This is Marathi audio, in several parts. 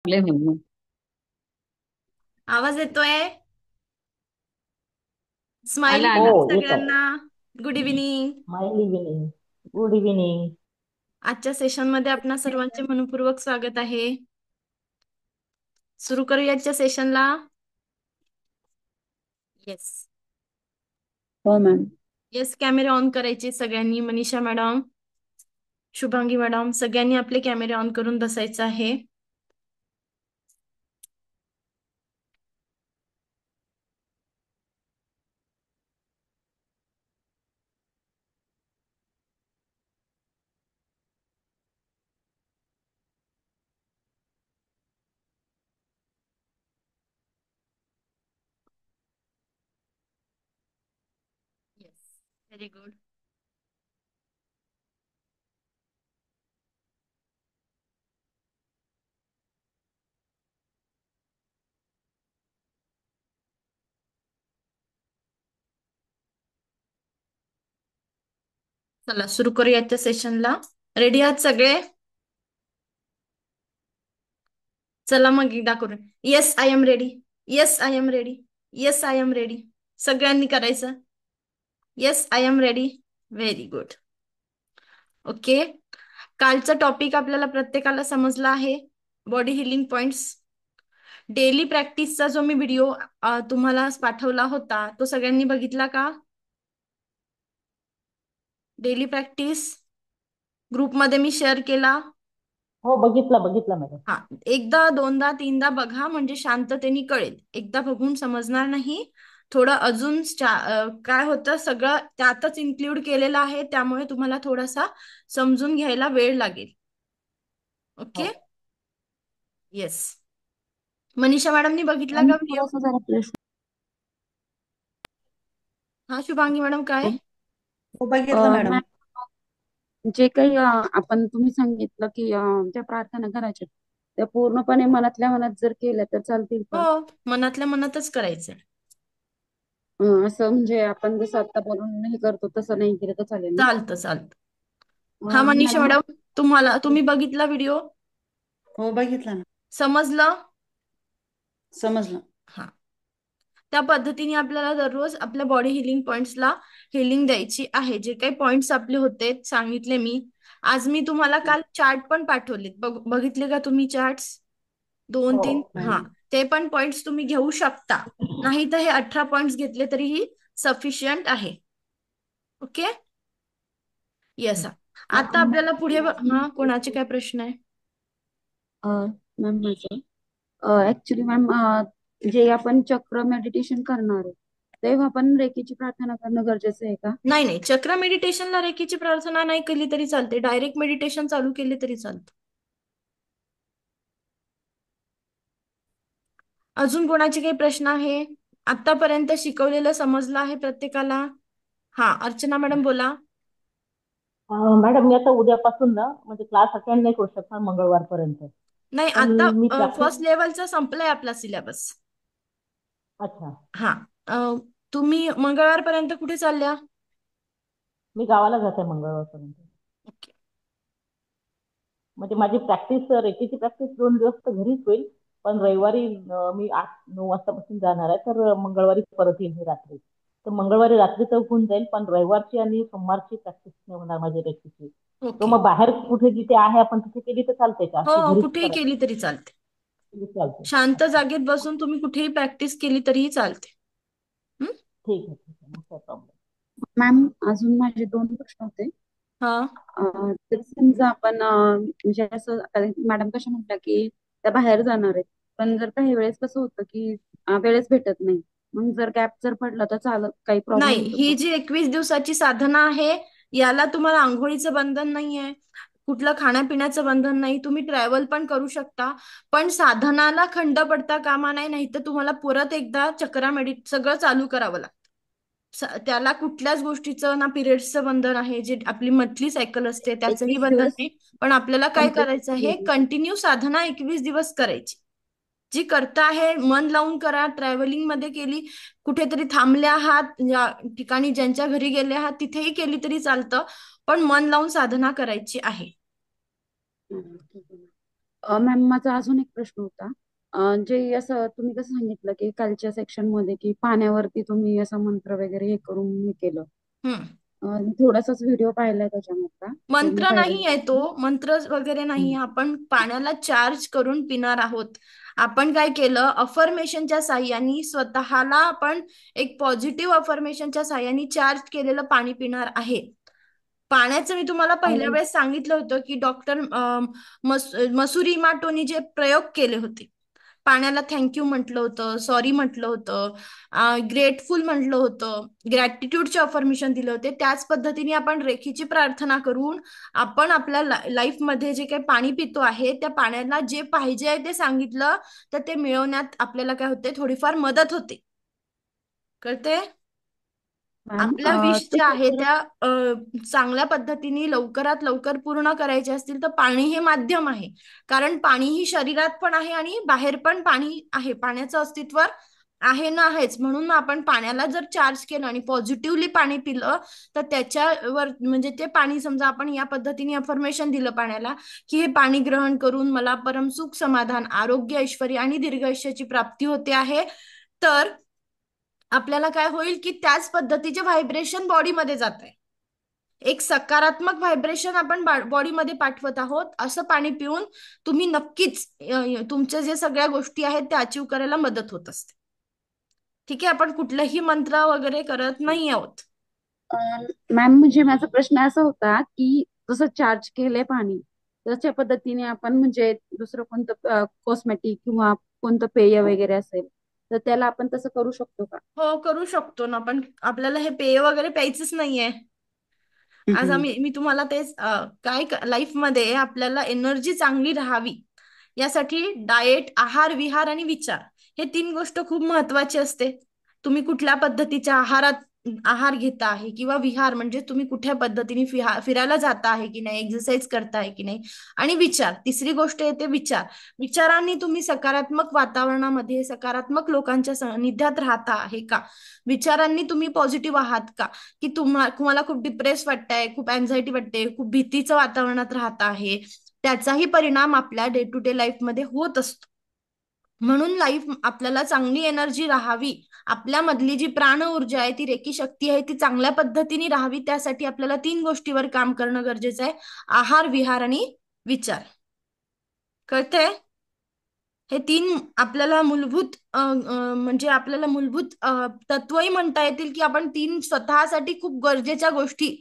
लागले म्हणून. आवाज येतोय? स्माइली आला हो आला. येत आहे. सगळ्यांना. Good evening. Smile evening. Good evening. आजच्या सेशन मध्ये आपणा सर्वांचे मनपूर्वक स्वागत आहे. सुरू करूया आजच्या सेशनला. येस. हो मॅम. येस, कॅमेरे ऑन करायचे सगळ्यांनी. मनीषा मॅडम, शुभांगी मॅडम, सगळ्यांनी आपले कॅमेरे ऑन करून बसायचं आहे. Yes, very good. चला सुरू करूया आजच्या सेशनला. रेडी आहात सगळे? चला मग एकदा करूया. Yes I am ready. Yes I am ready. Yes I am ready. सगळ्यांनी करायचं. Yes I am ready. Very good. Okay. कालचा टॉपिक आपल्याला प्रत्येकाला समजला आहे. Body healing points. डेली प्रॅक्टिसचा जो मी व्हिडिओ तुम्हाला पाठवला होता तो सगळ्यांनी बघितला का? डेली प्रॅक्टिस ग्रुपमध्ये मी शेअर केला. हो बघितला बघितला मॅडम. हा, एकदा दोनदा तीनदा बघा म्हणजे शांततेने कळेल. एकदा बघून समजणार नाही. थोडं अजून काय होतं सगळं त्यातच इन्क्लूड केलेलं आहे, त्यामुळे तुम्हाला थोडासा समजून घ्यायला वेळ लागेल. हो ओके. येस. मनीषा मॅडमनी बघितला मॅम का व्हिडिओ? थोडासा जरा प्रश्न. हा, शुभांगी मॅडम काय? हो बघितलं मॅडम. मॅम, जे काही आपण तुम्ही सांगितलं की ज्या प्रार्थना करायच्या त्या पूर्णपणे मनातल्या मनात जर केल्या तर चालतील का? हो, मनातल्या मनातच करायचं. असं म्हणजे आपण जसं आता बोलून हे करतो तसं नाही केलं तर चालेल ना? चालतं चालतं. हा मनीषा मॅडम. मॅडम, तुम्ही बघितला व्हिडिओ? हो बघितलं ना. समजलं? समजलं. हा. त्या पद्धतीने आपल्याला दररोज आपल्या बॉडी हिलिंग पॉइंट्सला हिलिंग द्यायची आहे. जे काही पॉइंट्स आपले होते सांगितले मी. आज मी तुम्हाला काल चार्ट पण पाठवलेत. बघितले का तुम्ही चार्ट्स? दोन हो तीन. हा, ते पण पॉइंट्स तुम्ही घेऊ शकता. नाही तर हे 18 पॉइंट्स घेतले तरीही सफिशियंट आहे. ओके. येस. आता आपल्याला पुढे हा, कोणाचे काय प्रश्न आहे? मॅम माझं ऍक्च्युली मॅम, जे आपण चक्र मेडिटेशन करणार आहे तेव्हा आपण रेकीची प्रार्थना करणं गरजेचं आहे का? नाही नाही, चक्र मेडिटेशनला रेकीची प्रार्थना नाही केली तरी चालते. डायरेक्ट मेडिटेशन चालू केले तरी चालतं. अजून कोणाचे काही प्रश्न आहे? आतापर्यंत शिकवलेलं समजलं आहे प्रत्येकाला? हा, अर्चना मॅडम बोला. मॅडम मी आता उद्यापासून ना म्हणजे क्लास अटेंड नाही करू शकणार मंगळवारपर्यंत. नाही, पण आता मी प्रॅक्टिस. फर्स्ट लेवलचा संपलाय आपला सिलेबस. अच्छा. हा. तुम्ही मंगळवारपर्यंत कुठे चालल्या? मी गावाला जाते मंगळवारपर्यंत. ओके. म्हणजे माझी प्रॅक्टिस रेकीची प्रॅक्टिस 2 दिवस तर घरीच होईल. पण रविवारी मी 8-9 वाजतापासून जाणार आहे, तर मंगळवारी परत येईल मी रात्री. तर मंगळवारी रात्री तर होऊन जाईल, पण रविवारची आणि सोमवारची प्रॅक्टिस नाही होणार माझी रेकीची. तो ओके. मग बाहेर कुठे जिथे आहे आपण तिथे केली तर चालते का, हो की हो, घरीच कुठेही केली करायची तरी चालते. चालते? शांत अच्छा. जागेत बसून तुम्ही कुठेही प्रॅक्टिस केली तरीही चालते. हं? ठीक आहे मग काय प्रॉब्लेम. मॅम, अजून माझे 2 प्रश्न होते. हा. तर समजा आपण म्हणजे असं आता मॅडम कशा म्हटल्या की त्या बाहेर जाणार आहेत, पण जर काही वेळेस कसं होतं की वेळेस भेटत नाही, मग जर गॅप जर पडला तर चालत काही प्रॉब्लेम नाही, होतो का? ही जी 21 दिवसाची साधना आहे याला तुम्हाला आंघोळीचं बंधन नाहीये, कुठलं खाण्यापिण्याचं बंधन नाही. तुम्ही ट्रॅव्हल पण करू शकता. पण साधनाला खंड पडता कामा नाही, नाही तर तुम्हाला परत एकदा चक्रा सगळं चालू करावं लागतं. त्याला कुठल्याच गोष्टीचं ना पिरियड्सचं बंधन आहे, जे आपली मंथली सायकल असते त्याचंही 21 बंधन दिवस नाही. पण आपल्याला काय कंप्लीट करायचं आहे, केले. कंटिन्यू साधना 21 दिवस करायची. जी करता आहे मन लावून करा. ट्रॅव्हलिंग मध्ये केली, कुठेतरी थांबल्या आहात, या ठिकाणी ज्यांच्या घरी गेले आहात तिथेही केली तरी चालतं, पण मन लावून साधना करायची आहे. ठीक आहे. मॅम माझा अजून एक प्रश्न होता. जे असं तुम्ही कसं सांगितलं की कालच्या सेक्शन मध्ये की पाण्यावरती तुम्ही असं मंत्र वगैरे हे करून हे केलं. हम्म. मी थोडासाच व्हिडिओ पाहिलाय त्याच्यामधला. तो मी मंत्र पाहिला नाही आहे तो, नाही. मंत्र वगैरे नाही. हम्म. आपण पाण्याला चार्ज करून पिणार आहोत. आपण काय केलं, अफर्मेशनच्या साह्याने स्वतःला आपण एक पॉझिटिव्ह अफर्मेशनच्या साह्याने चार्ज केलेलं पाणी पिणार आहे. पाण्याचं मी तुम्हाला पहिल्या आणि वेळेस सांगितलं होतं की डॉक्टर मसुरी माटोनी जे प्रयोग केले होते, पाण्याला थँक्यू म्हटलं होतं, सॉरी म्हटलं होतं, ग्रेटफुल म्हटलं होतं, ग्रॅटिट्यूडचे अफर्मेशन दिले होते, त्याच पद्धतीने आपण रेखीची प्रार्थना करून आपण आपल्या लाईफमध्ये जे काही पाणी पितो आहे त्या पाण्याला जे पाहिजे आहे ते सांगितलं, तर ते मिळवण्यात आपल्याला काय होते, थोडीफार मदत होते. कळते? मॅम आपल्या विश ज्या तसं आहे तर त्या चांगल्या पद्धतीने लवकरात लवकर पूर्ण करायचे असतील तर पाणी हे माध्यम आहे. कारण पाणी ही शरीरात पण आहे आणि बाहेर पण पाणी आहे. पाण्याचं अस्तित्व आहे ना आहेच. म्हणून आपण पाण्याला जर चार्ज केलं आणि पॉझिटिव्हली पाणी पिलं तर त्याच्यावर म्हणजे ते पाणी, समजा आपण या पद्धतीने अफर्मेशन दिलं पाण्याला की हे पाणी ग्रहण करून मला परमसुख, समाधान, आरोग्य, ऐश्वर्य आणि दीर्घायुष्याची प्राप्ती होते आहे, तर आपल्याला काय होईल की त्याच पद्धतीचे व्हायब्रेशन बॉडीमध्ये जात आहे. एक सकारात्मक व्हायब्रेशन आपण बॉडीमध्ये पाठवत आहोत. असं पाणी पिऊन तुम्ही नक्कीच तुमच्या जे सगळ्या गोष्टी आहेत त्या अचीव करायला मदत होत असते. ठीक आहे, आपण कुठलंही मंत्र वगैरे करत नाही आहोत. मॅम म्हणजे माझा प्रश्न असा होता की जसं चार्ज केलंय पाणी तशा पद्धतीने आपण म्हणजे दुसरं कोणतं कॉस्मेटिक किंवा कोणतं पेय वगैरे असेल तर त्याला आपण तसं करू शकतो का? हो, करू शकतो ना. पण आपल्याला हे पेय वगैरे प्यायचंच नाहीये. आज हम्म. मी तुम्हाला तेच काय लाईफमध्ये आपल्याला एनर्जी चांगली राहावी यासाठी डाएट, आहार, विहार आणि विचार हे 3 गोष्ट खूप महत्वाची असते. तुम्ही कुठल्या पद्धतीच्या आहार घेता आहे किंवा विहार म्हणजे तुम्ही कुठल्या पद्धतीने फिरायला जाता आहे की नाही, एक्सरसाइज करता आहे की नाही, आणि विचार, तिसरी गोष्ट येते विचार. विचारांनी तुम्ही सकारात्मक वातावरणामध्ये सकारात्मक लोकांच्या सानिध्यात राहता आहे का? विचारांनी तुम्ही पॉझिटिव्ह आहात का? की तुम्हाला खूप डिप्रेस वाटतंय, खूप अँझायटी वाटते, खूप भीतीचं वातावरणात राहत आहे, त्याचाही परिणाम आपल्या डे टू डे लाईफमध्ये होत असतो. म्हणून लाईफ आपल्याला चांगली एनर्जी राहावी, आपल्यामधली जी प्राण ऊर्जा आहे, ती रेकी शक्ती आहे, ती चांगल्या पद्धतीने राहावी, त्यासाठी आपल्याला 3 गोष्टीवर काम करणं गरजेचं आहे: आहार, विहार आणि विचार. कळतंय? हे 3 आपल्याला मूलभूत म्हणजे आपल्याला मूलभूत तत्वही म्हणता येतील की आपण 3 स्वतःसाठी खूप गरजेच्या गोष्टी,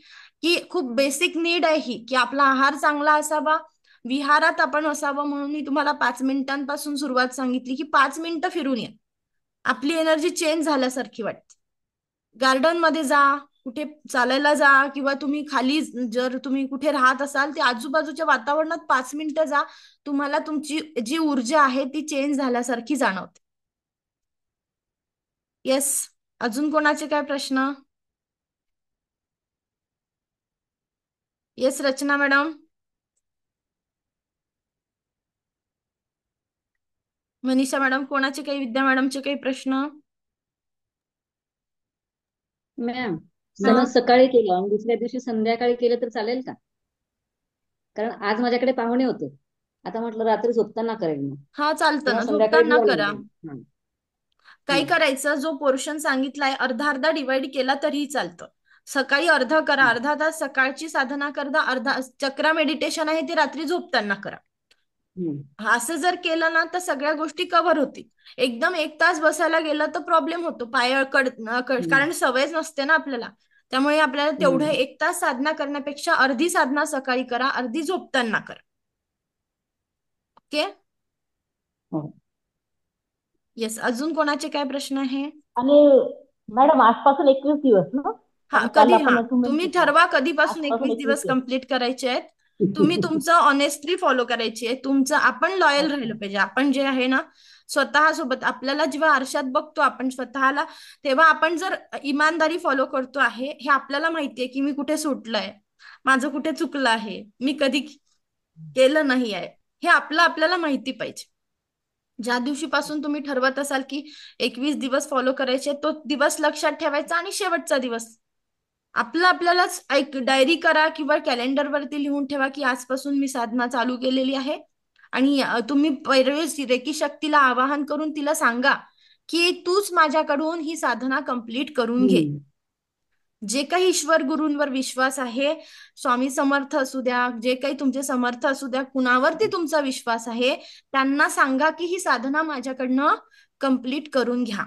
की खूप बेसिक नीड आहे ही, की आपला आहार चांगला असावा, विहारात आपण असावं. म्हणून मी तुम्हाला 5 मिनिटांपासून सुरुवात सांगितली की 5 मिनिटं फिरून या, आपली एनर्जी चेंज झाल्यासारखी वाटते. गार्डन मध्ये जा, कुठे चालायला जा, किंवा तुम्ही खाली जर तुम्ही कुठे राहत असाल ते आजूबाजूच्या वातावरणात 5 मिनिटं जा, तुम्हाला तुमची जी ऊर्जा आहे ती चेंज झाल्यासारखी जाणवते. येस, अजून कोणाचे काय प्रश्न? येस रचना मॅडम, मनीषा मॅडम, कोणाचे काही, विद्या मॅडमचे काही प्रश्न? मॅम, हा, समज सकाळी केलं आणि दुसऱ्या दिवशी संध्याकाळी केलं तर चालेल का? कारण आज माझ्याकडे पाहुणे होते. आता म्हटलं रात्री झोपताना करेल मग, हा चालतं किंवा ना, संध्याकाळी झोपताना दिवा करा. लावेल. हं, काय हं, करायचं, जो पोर्शन सांगितलाय अर्धा अर्धा डिवाइड केला तरीही चालतं. सकाळी अर्धा करा, हं, अर्धा तास सकाळची साधना करा, अर्धा चक्रा मेडिटेशन आहे ते रात्री झोपताना करा. हं, असं जर केलं ना तर सगळ्या गोष्टी कव्हर होतील. एकदम 1 तास बसायला गेलं तर प्रॉब्लेम होतो, हं, कारण सवयच नसते ना आपल्याला. त्यामुळे आपल्याला तेवढं हं. 1 तास साधना करण्यापेक्षा अर्धी साधना सकाळी करा, अर्धी झोपताना करा. ओके. हो. येस, अजून कोणाचे काय प्रश्न आहे? आणि मॅडम आजपासून 21 दिवस ना, हा, कारण काल कधी, आपण अचूकमेंट तुम्ही घेतलं. ठरवा कधीपासून आजपासून 21 21 दिवस दिवस. कंप्लीट करायचे आहेत. तुम्ही तुमचं ऑनेस्टली फॉलो करायची आहे. तुमचं आपण लॉयल अच्छा. राहिलं पाहिजे. आपण जे आहे ना स्वतःसोबत, आपल्याला जेव्हा आरशात बघतो आपण स्वतःला, तेव्हा आपण जर इमानदारी फॉलो करतो आहे, हे आपल्याला माहितीये की मी कुठे सुटलंय, माझं कुठे चुकलं आहे, मी कधी केलं नाही आहे, हे आपल्याला माहिती पाहिजे. ज्या दिवशीपासून तुम्ही ठरवत असाल की 21 दिवस फॉलो करायचे, तो दिवस लक्षात ठेवायचा आणि शेवटचा दिवस आपल्यालाच एक डायरी करा किंवा कॅलेंडर वरती लिहून ठेवा की आजपासून मी साधना चालू केलेली आहे आणि तुम्ही पैरवेळेस रेकी शक्तीला आवाहन करून तिला सांगा की तूच माझ्याकडून ही साधना कंप्लीट करून घे. जे काही ईश्वर गुरूंवर विश्वास आहे, स्वामी समर्थ असू द्या, जे काही तुमचे समर्थ असू द्या, कुणावरती तुमचा विश्वास आहे, त्यांना सांगा की ही साधना माझ्याकडनं कंप्लीट करून घ्या.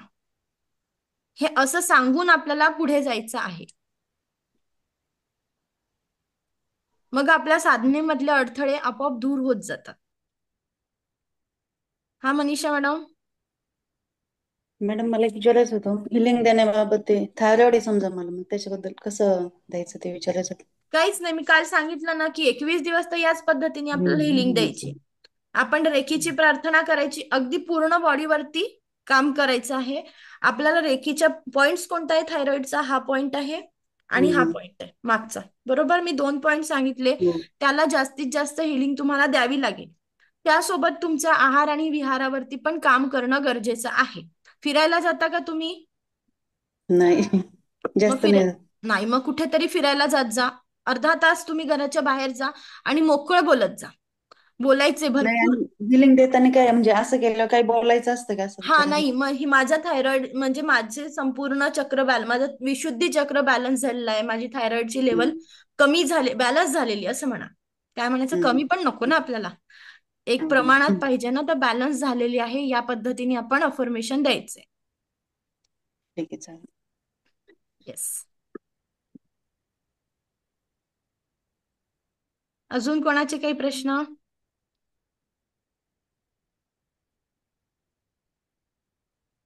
हे असं सांगून आपल्याला पुढे जायचं आहे. मग आपल्या साधनेमधले अडथळे आपोआप दूर होत जातात. हा मनीषा मॅडम. मॅडम मला एक विचारायचं होतं, हिलिंग देण्याबाबत ते थायरॉइड आहे समजा मला, मग त्याच्याबद्दल कसं द्यायचं ते विचारायचं होतं. काहीच नाही, मी काल सांगितलं ना की 21 दिवस तर याच पद्धतीने आपल्याला हिलिंग द्यायची. आपण रेखीची प्रार्थना करायची, अगदी पूर्ण बॉडीवरती काम करायचं आहे. आपल्याला रेखीच्या पॉइंट्स कोणता आहे, थायरॉइडचा हा पॉइंट आहे आणि हा पॉइंट आहे मागचा. बरोबर, मी 2 पॉइंट सांगितले. त्याला जास्तीत जास्त हिलिंग तुम्हाला द्यावी लागेल. त्यासोबत तुमच्या आहार आणि विहारावरती पण काम करणं गरजेचं आहे. फिरायला जाता का तुम्ही? नाही, मग जास्त नाही. नाही, मग कुठेतरी फिरायला जात जा. अर्धा तास तुम्ही घराच्या बाहेर जा आणि मोकळं बोलत जा. बोलायचे नाही, भरपूर. आणि हिलिंग देताना काय म्हणजे असं केलं काही बोलायचं असतं का असं हा विचारायचं. नाही, मग ही माझा थायरॉइड म्हणजे माझे संपूर्ण चक्र माझं विशुद्धी चक्र बॅलन्स झालेलं आहे. माझी थायरॉइडची लेवल कमी झाली, बॅलन्स झालेली असं म्हणा. काय म्हणायचं, कमी पण नको ना आपल्याला, एक प्रमाणात पाहिजे ना, तर बॅलन्स झालेली आहे. या पद्धतीने आपण अफर्मेशन द्यायचे. ठीक आहे, चालेल. येस. अजून कोणाचे काही प्रश्न?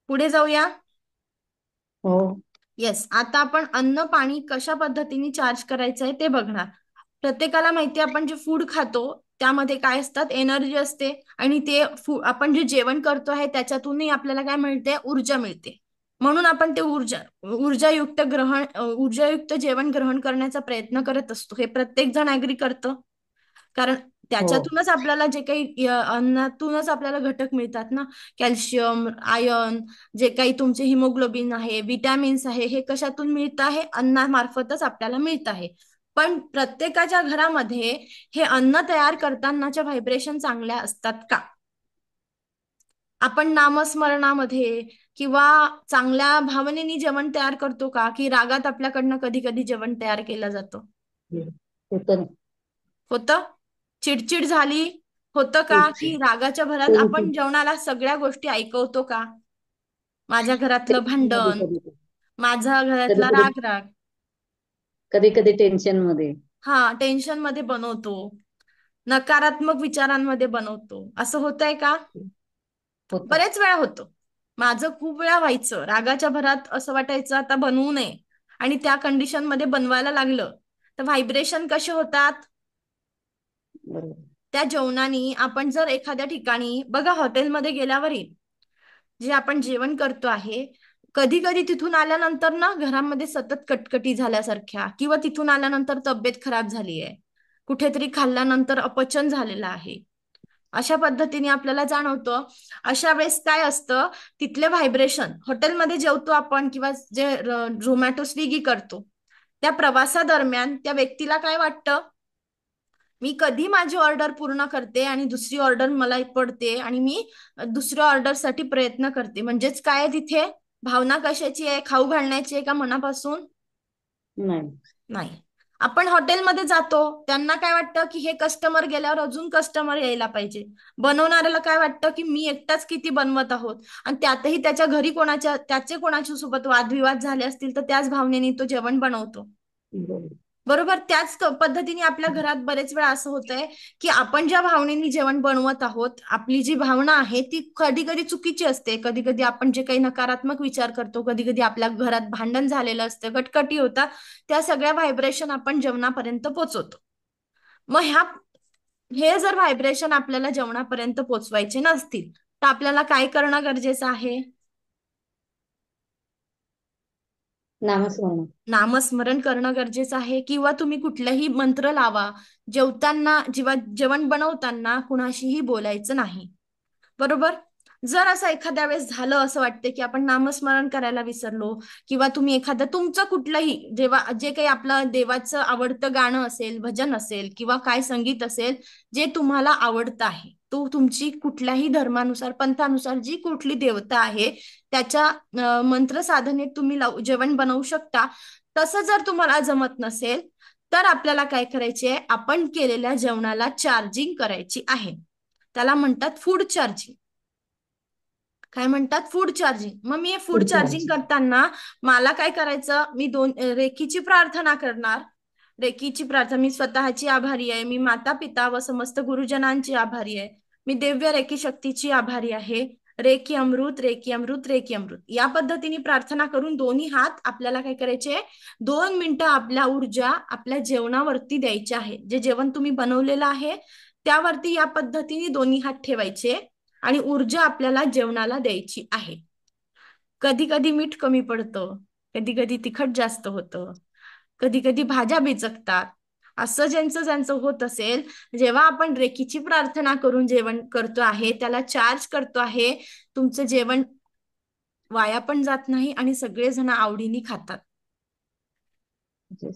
पुढे जाऊया. हो. येस, आता आपण अन्न पाणी कशा पद्धतीने चार्ज करायचं आहे ते बघणार. प्रत्येकाला माहिती आहे, आपण जे फूड खातो त्यामध्ये काय असतात, एनर्जी असते, आणि ते आपण जे जेवण करतो आहे त्याच्यातूनही आपल्याला काय मिळते, ऊर्जा मिळते. म्हणून आपण ते ऊर्जायुक्त जेवण ग्रहण करण्याचा प्रयत्न करत असतो. हे प्रत्येक जण ऍग्री करतं, कारण त्याच्यातूनच आपल्याला जे काही अन्नातूनच आपल्याला घटक मिळतात ना, कॅल्शियम, आयर्न, जे काही तुमचे हिमोग्लोबिन आहे, विटॅमिन्स आहे, हे कशातून मिळत आहे, अन्नामार्फतच आपल्याला मिळत आहे. पण प्रत्येकाच्या घरामध्ये हे अन्न तयार करतानाच्या व्हायब्रेशन चांगल्या असतात का? आपण नामस्मरणामध्ये किंवा चांगल्या भावनेनी जेवण तयार करतो का, की रागात आपल्याकडनं कधी कधी जेवण तयार केलं जातं? होतं, चिडचिड झाली होतं का, की रागाच्या भरात आपण जेवणाला सगळ्या गोष्टी ऐकवतो का? माझ्या घरातलं भांडण, माझ्या घरातला राग, कधी कधी टेन्शन मध्ये, हा टेन्शन मध्ये बनवतो, नकारात्मक विचारांमध्ये बनवतो. असं होतंय का? बरेच वेळा होतं. माझं खूप वेळा व्हायचं, रागाच्या भरात असं वाटायचं आता बनवू नये, आणि त्या कंडिशन मध्ये बनवायला लागलं तर व्हायब्रेशन कसे होतात. त्या जेवणाने आपण जर एखाद्या ठिकाणी बघा, हॉटेलमध्ये गेल्यावरही जे आपण जेवण करतो आहे, कधी कधी तिथून आल्यानंतर ना घरामध्ये सतत कटकटी झाल्यासारख्या, किंवा तिथून आल्यानंतर तब्येत खराब झाली आहे, कुठेतरी खाल्ल्यानंतर अपचन झालेलं आहे, अशा पद्धतीने आपल्याला जाणवतं. अशा वेळेस काय असतं, तिथले व्हायब्रेशन, हॉटेलमध्ये जेवतो आपण किंवा जे झोमॅटो स्विगी करतो, त्या प्रवासादरम्यान त्या व्यक्तीला काय वाटतं, मी कधी माझी ऑर्डर पूर्ण करते आणि दुसरी ऑर्डर मला पडते आणि मी दुसऱ्या ऑर्डरसाठी प्रयत्न करते. म्हणजेच काय, तिथे भावना कशाची आहे, खाऊ घालण्याची आहे का मनापासून? नाही. आपण हॉटेलमध्ये जातो, त्यांना काय वाटतं की हे कस्टमर गेल्यावर अजून कस्टमर यायला पाहिजे. बनवणाऱ्याला काय वाटतं की मी एकटाच किती बनवत आहोत, आणि त्यातही त्याच्या घरी त्याचे कोणाच्या सोबत वादविवाद झाले असतील तर त्याच भावनेने तो जेवण बनवतो. बरोबर, त्याच पद्धतीने आपल्या घरात बरेच वेळा असं होतंय की आपण ज्या भावनेने जेवण बनवत आहोत, आपली जी भावना आहे ती कधी कधी चुकीची असते. कधी कधी आपण जे काही नकारात्मक विचार करतो, कधी कधी आपल्या घरात भांडण झालेलं असतं, कटकटी होता, त्या सगळ्या व्हायब्रेशन आपण जेवणापर्यंत पोहोचवतो. मग हे जर व्हायब्रेशन आपल्याला जेवणापर्यंत पोहोचवायचे नसतील तर आपल्याला काय करणं गरजेचं आहे? नामस्मरण करणं गरजेचं आहे, किंवा तुम्ही कुठलाही मंत्र लावा. जेवताना, जेवण बनवताना कुणाशीही बोलायचं नाही. बरोबर. जर असं एखाद्या वेळेस झालं, असं वाटतं की आपण नामस्मरण करायला विसरलो, किंवा तुम्ही एखादं तुमचं कुठलंही जे काही आपलं देवाचं आवडतं गाणं असेल, भजन असेल, किंवा काय संगीत असेल जे तुम्हाला आवडतं आहे, तो तुमची कुठल्याही धर्मानुसार पंथानुसार जी कुठली देवता आहे त्याच्या मंत्र साधनेत तुम्ही जेवण बनवू शकता. तसं जर तुम्हाला जमत नसेल तर आपल्याला काय करायचे आहे, आपण केलेल्या जेवणाला चार्जिंग करायची आहे. त्याला म्हणतात फूड चार्जिंग. काय म्हणतात? Food charging. मग मी हे फूड चार्जिंग करताना मला काय करायचं, मी रेकीची प्रार्थना करणार. रेकीची प्रार्थना, मी स्वतःची आभारी आहे, मी माता पिता व समस्त गुरुजनांची आभारी आहे, मी दिव्य रेकी शक्तीची आभारी आहे. रेकी अमृत, रेकी अमृत, रेकी अमृत या पद्धतीने प्रार्थना करून दोन्ही हात आपल्याला काय करायचे, 2 मिनिटं आपल्या ऊर्जा आपल्या जेवणावरती द्यायची आहे. जे जेवण तुम्ही बनवलेलं आहे त्यावरती या पद्धतीने दोन्ही हात ठेवायचे आणि ऊर्जा आपल्याला जेवणाला द्यायची आहे. कधी कधी मीठ कमी पडतं, कधी कधी तिखट जास्त होतं, कधी कधी भाज्या बिचकतात. असं ज्यांचं होत असेल, जेव्हा आपण रेकीची प्रार्थना करून जेवण करतो आहे त्याला चार्ज करतो आहे, तुमचं जेवण वाया पण जात नाही आणि सगळेजण आवडीने खातात.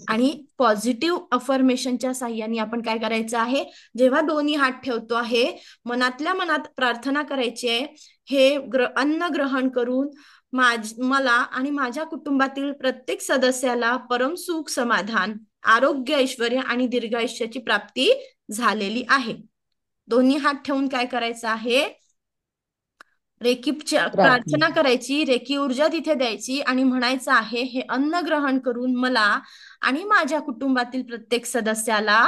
आणि पॉझिटिव्ह अफर्मेशनच्या साह्याने आपण काय करायचं आहे, जेव्हा दोन्ही हात ठेवतो आहे मनातल्या मनात प्रार्थना करायची आहे, हे अन्न ग्रहण करून मला आणि माझ्या कुटुंबातील प्रत्येक सदस्याला परम सुख समाधान आरोग्य ऐश्वर्य आणि दीर्घायुष्याची प्राप्ती झालेली आहे. दोन्ही हात ठेवून काय करायचं आहे, रेकी प्रार्थना करायची, रेकी ऊर्जा तिथे द्यायची आणि म्हणायचं आहे, हे अन्न ग्रहण करून मला आणि माझ्या कुटुंबातील प्रत्येक सदस्याला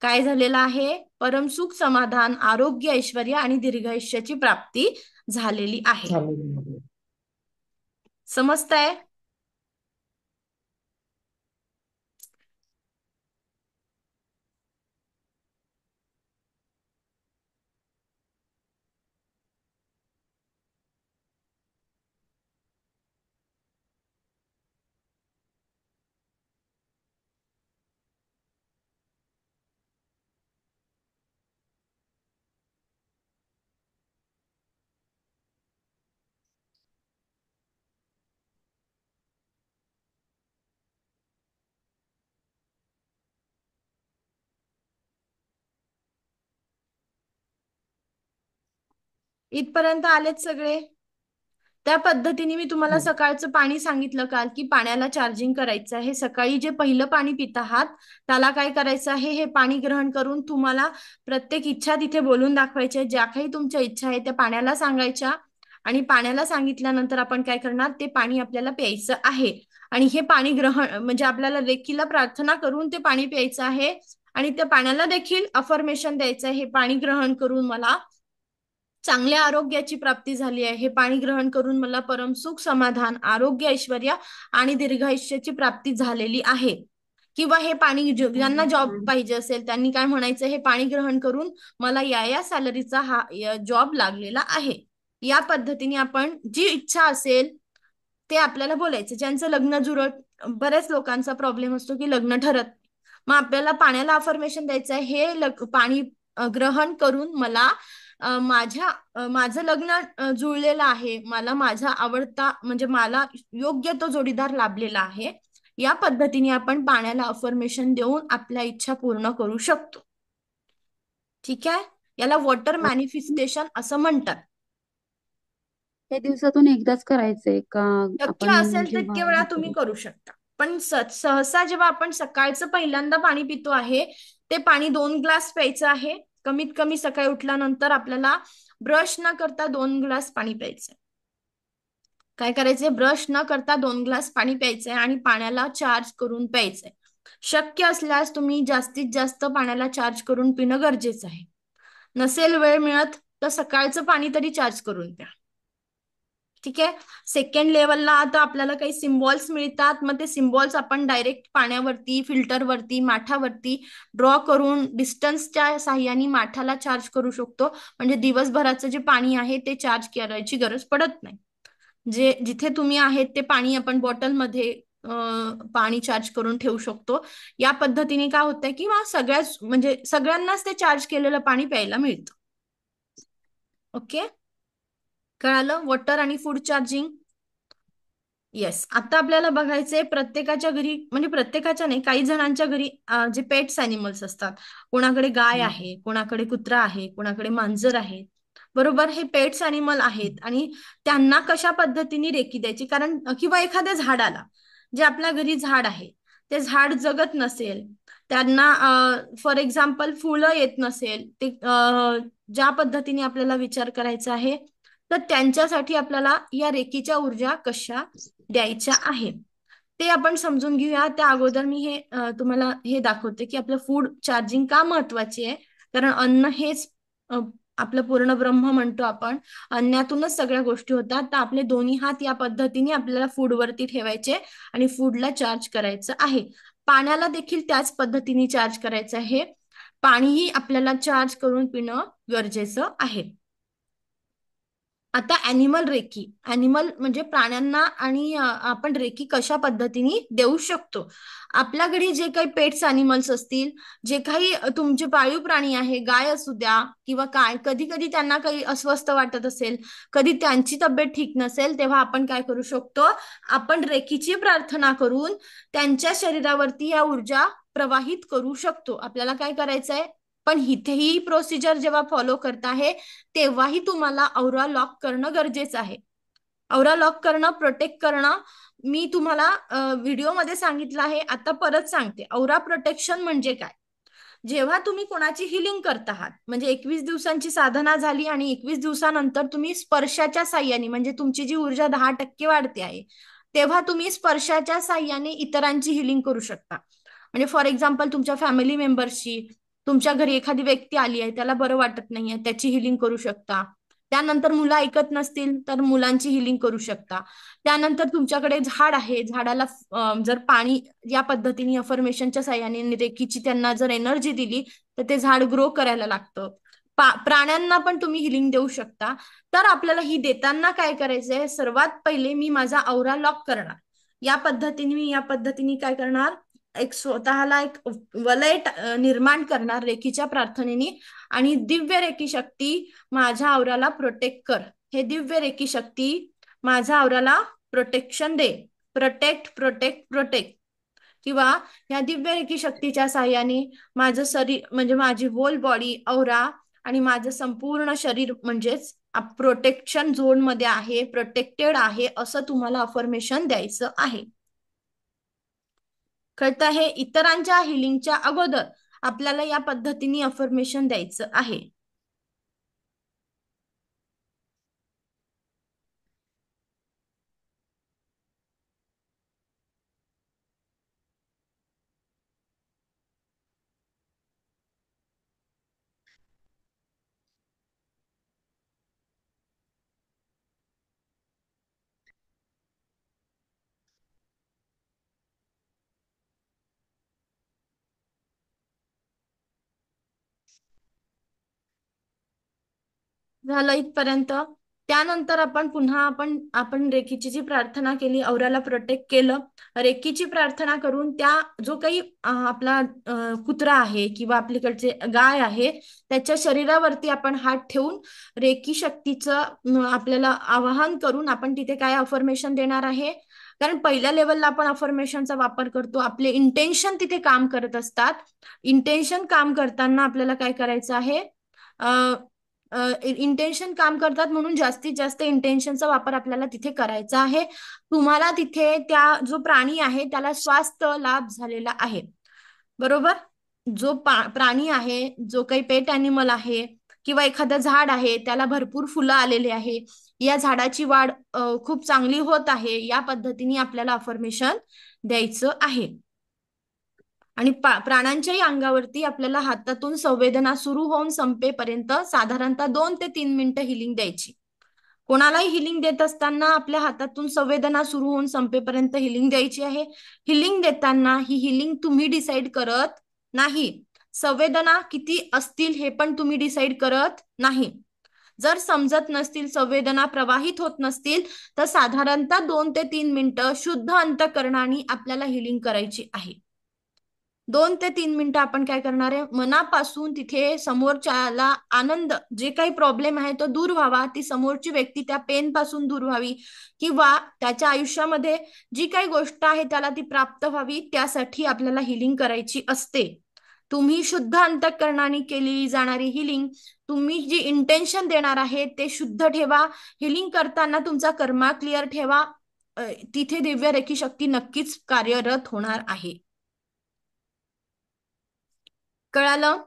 काय झालेलं आहे, परम सुख समाधान आरोग्य ऐश्वर्य आणि दीर्घायुष्याची प्राप्ती झालेली आहे. समजतंय? इथपर्यंत आलेत सगळे? त्या पद्धतीने मी तुम्हाला सकाळचं पाणी सांगितलं काल की पाण्याला चार्जिंग करायचं आहे. सकाळी जे पहिलं पाणी पित आहात त्याला काय करायचं आहे, हे पाणी ग्रहण करून तुम्हाला प्रत्येक इच्छा तिथे बोलून दाखवायच्या. ज्या काही तुमच्या इच्छा आहे त्या पाण्याला सांगायच्या आणि पाण्याला सांगितल्यानंतर आपण काय करणार, ते पाणी आपल्याला प्यायचं आहे. आणि हे पाणी ग्रहण म्हणजे आपल्याला रेकीला प्रार्थना करून ते पाणी प्यायचं आहे आणि त्या पाण्याला देखील अफर्मेशन द्यायचं आहे, हे पाणी ग्रहण करून मला चांगल्या आरोग्याची प्राप्ती झाली आहे, हे पाणी ग्रहण करून मला परम सुख समाधान आरोग्य ऐश्वर्य आणि दीर्घायुष्याची प्राप्ती झालेली आहे. किंवा हे पाणी ज्यांना जॉब पाहिजे असेल त्यांनी काय म्हणायचं, हे पाणी ग्रहण करून मला या सॅलरीचा हा जॉब लागलेला आहे. या पद्धतीने आपण जी इच्छा असेल ते आपल्याला बोलायचं. ज्यांचं लग्न जुळत, बऱ्याच लोकांचा प्रॉब्लेम असतो की लग्न ठरत, मग आपल्याला पाण्याला अफर्मेशन द्यायचं आहे, हे पाणी ग्रहण करून मला माझं लग्न जुळलेलं आहे, मला माझा आवडता म्हणजे मला योग्य तो जोडीदार लाभलेला आहे. या पद्धतीने आपण पाण्याला अफर्मेशन देऊन आपल्या इच्छा पूर्ण करू शकतो. ठीक आहे, याला वॉटर मॅनिफेस्टेशन असं म्हणतात. हे दिवसातून एकदाच करायचंय का? शक्य असेल तितके वेळा तुम्ही करू शकता, पण सहसा जेव्हा आपण सकाळचं पहिल्यांदा पाणी पितो आहे ते पाणी 2 ग्लास प्यायचं आहे. कमीत कमी सकाळी उठल्यानंतर आपल्याला ब्रश न करता 2 ग्लास पाणी प्यायचंय. काय करायचंय, ब्रश न करता 2 ग्लास पाणी प्यायचंय आणि पाण्याला चार्ज करून प्यायचंय. शक्य असल्यास तुम्ही जास्तीत जास्त पाण्याला चार्ज करून पिणं गरजेचं आहे. नसेल वेळ मिळत तर सकाळचं पाणी तरी चार्ज करून प्या. ठीक आहे. सेकंड लेवलला आता आपल्याला काही सिम्बॉल्स मिळतात, मग ते सिम्बॉल्स आपण डायरेक्ट पाण्यावरती, फिल्टरवरती, माठावरती ड्रॉ करून डिस्टन्सच्या साह्याने माठाला चार्ज करू शकतो. म्हणजे दिवसभराचं जे पाणी आहे ते चार्ज करायची गरज पडत नाही. जिथे तुम्ही आहेत ते पाणी आपण बॉटलमध्ये पाणी चार्ज करून ठेवू शकतो. या पद्धतीने काय होतंय की म्हणजे सगळ्यांनाच ते चार्ज केलेलं पाणी प्यायला मिळतं. ओके, कळालं? वॉटर आणि फूड चार्जिंग. येस, आता आपल्याला बघायचंय प्रत्येकाच्या घरी, म्हणजे प्रत्येकाच्या नाही, काही जणांच्या घरी जे पेट्स अॅनिमल्स असतात, कोणाकडे गाय आहे, कोणाकडे कुत्रा आहे, कोणाकडे मांजर आहे, बरोबर. हे पेट्स अॅनिमल आहेत आणि त्यांना कशा पद्धतीने रेकी द्यायची, कारण किंवा एखाद्या झाडाला, जे आपल्या घरी झाड आहे ते झाड जगत नसेल, त्यांना फॉर एक्झाम्पल फुलं येत नसेल, ते ज्या पद्धतीने आपल्याला विचार करायचा आहे, तर त्यांच्यासाठी आपल्याला या रेकीच्या ऊर्जा कशा द्यायच्या आहेत ते आपण समजून घेऊया. त्या अगोदर मी तुम्हाला हे दाखवते की आपलं फूड चार्जिंग का महत्वाची आहे. कारण अन्न हेच आपलं पूर्ण ब्रह्म म्हणतो आपण, अन्नातूनच सगळ्या गोष्टी होतात. तर आपले दोन्ही हात या पद्धतीने आपल्याला फूड वरती ठेवायचे आणि फूडला चार्ज करायचं आहे. पाण्याला देखील त्याच पद्धतीने चार्ज करायचं आहे. पाणीही आपल्याला चार्ज करून पिणं गरजेचं आहे. आता अॅनिमल रेकी, अॅनिमल म्हणजे प्राण्यांना, आणि आपण रेकी कशा पद्धतीने देऊ शकतो. आपल्याकडे जे काही पेट्स अॅनिमल्स असतील, जे काही तुमचे पाळीव प्राणी आहे, गाय असू द्या किंवा काय, कधी कधी त्यांना काही अस्वस्थ वाटत असेल, कधी त्यांची तब्येत ठीक नसेल, तेव्हा आपण काय करू शकतो, आपण रेकीची प्रार्थना करून त्यांच्या शरीरावरती या ऊर्जा प्रवाहित करू शकतो. आपल्याला काय करायचंय, पण इथेही प्रोसिजर जेव्हा फॉलो करत आहे तेव्हाही तुम्हाला औरा लॉक करणं गरजेचं आहे. औरा लॉक करणं, प्रोटेक्ट करणं, मी तुम्हाला व्हिडिओमध्ये सांगितलं आहे, आता परत सांगते. औरा प्रोटेक्शन म्हणजे काय, जेव्हा तुम्ही कोणाची हिलिंग करत आहात, म्हणजे 21 दिवसांची साधना झाली आणि 21 दिवसानंतर तुम्ही स्पर्शाच्या साह्याने, म्हणजे तुमची जी ऊर्जा 10% वाढते आहे, तेव्हा तुम्ही स्पर्शाच्या साह्याने इतरांची हिलिंग करू शकता. म्हणजे फॉर एक्झाम्पल तुमच्या फॅमिली मेंबर्सची, तुमच्या घरी एखादी व्यक्ती आली आहे, त्याला बरं वाटत नाहीये, त्याची हिलिंग करू शकता. त्यानंतर मुलं ऐकत नसतील तर मुलांची हिलिंग करू शकता. त्यानंतर तुमच्याकडे झाड आहे, झाडाला जर पाणी या पद्धतीने अफर्मेशनच्या साह्याने रेकीची त्यांना जर एनर्जी दिली तर ते झाड ग्रो करायला लागतं. प्राण्यांना पण तुम्ही हिलिंग देऊ शकता. तर आपल्याला ही देताना काय करायचंय, सर्वात पहिले मी माझा औरा लॉक करणार. या पद्धतीने काय करणार, एक स्वतःला एक वलय निर्माण करणार रेकीच्या प्रार्थनेने, आणि दिव्य रेकी शक्ती माझ्या आवराला प्रोटेक्ट कर. हे दिव्य रेकी शक्ती माझ्या आवराला प्रोटेक्शन दे. Protect protect protect. किंवा या दिव्य रेकी शक्तीच्या साह्याने माझं शरीर, म्हणजे माझी होल बॉडी, औरा आणि माझं संपूर्ण शरीर म्हणजेच प्रोटेक्शन झोन मध्ये आहे, प्रोटेक्टेड आहे, असं तुम्हाला अफर्मेशन द्यायचं आहे. कळत आहे. इतरांच्या हिलिंगच्या अगोदर आपल्याला या पद्धतीने अफर्मेशन द्यायचं आहे. झालं इथपर्यंत. त्यानंतर आपण पुन्हा आपण रेकीची जी प्रार्थना केली, औराला प्रोटेक्ट केलं, रेकीची प्रार्थना करून त्या जो काही आपला कुत्रा आहे किंवा आपल्याकडचे गाय आहे त्याच्या शरीरावरती आपण हात ठेवून रेकी शक्तीचं आपल्याला आवाहन करून आपण तिथे काय अफर्मेशन देणार आहे. कारण पहिल्या लेवलला आपण अफर्मेशनचा वापर करतो, आपले इंटेन्शन तिथे काम करत असतात. इंटेन्शन काम करताना आपल्याला काय करायचं आहे, इंटेन्शन काम करतात, म्हणून जास्तीत जास्त इंटेन्शनचा वापर आपल्याला तिथे करायचा आहे. तुम्हाला तिथे त्या जो प्राणी आहे त्याला स्वास्थ्य लाभ झालेला आहे, बरोबर. जो प्राणी आहे, जो काही पेट अॅनिमल आहे किंवा एखादं झाड आहे, त्याला भरपूर फुलं आलेले आहे, या झाडाची वाढ खूप चांगली होत आहे, या पद्धतीने आपल्याला अफर्मेशन द्यायचं आहे. आणि प्राण्यांच्याही अंगावरती आपल्याला हातातून संवेदना सुरू होऊन संपेपर्यंत साधारणतः 2 ते 3 मिनिटं हिलिंग द्यायची. कोणालाही हिलिंग देत असताना आपल्या हातातून संवेदना सुरू होऊन संपेपर्यंत हिलिंग द्यायची आहे. हिलिंग देताना ही हिलिंग तुम्ही डिसाईड करत नाही, संवेदना किती असतील हे पण तुम्ही डिसाईड करत नाही. जर समजत नसतील, संवेदना प्रवाहित होत नसतील, तर साधारणतः 2 ते 3 मिनिटं शुद्ध अंतःकरणाने आपल्याला हिलिंग करायची आहे. 2 ते 3 मिनिटं आपण काय करणार आहे, मनापासून तिथे समोरच्याला आनंद, जे काही प्रॉब्लेम आहे तो दूर व्हावा, ती समोरची व्यक्ती त्या पेन पासून दूर व्हावी, किंवा त्याच्या आयुष्यामध्ये जी काही गोष्ट आहे त्याला ती प्राप्त व्हावी, त्यासाठी आपल्याला हिलिंग करायची असते. तुम्ही शुद्ध अंतःकरणाने केली जाणारी हिलिंग, तुम्ही जी इंटेन्शन देणार आहे ते शुद्ध ठेवा. हिलिंग करताना तुमचा कर्मा क्लिअर ठेवा. तिथे दिव्य रेखी शक्ती नक्कीच कार्यरत होणार आहे. कळालं?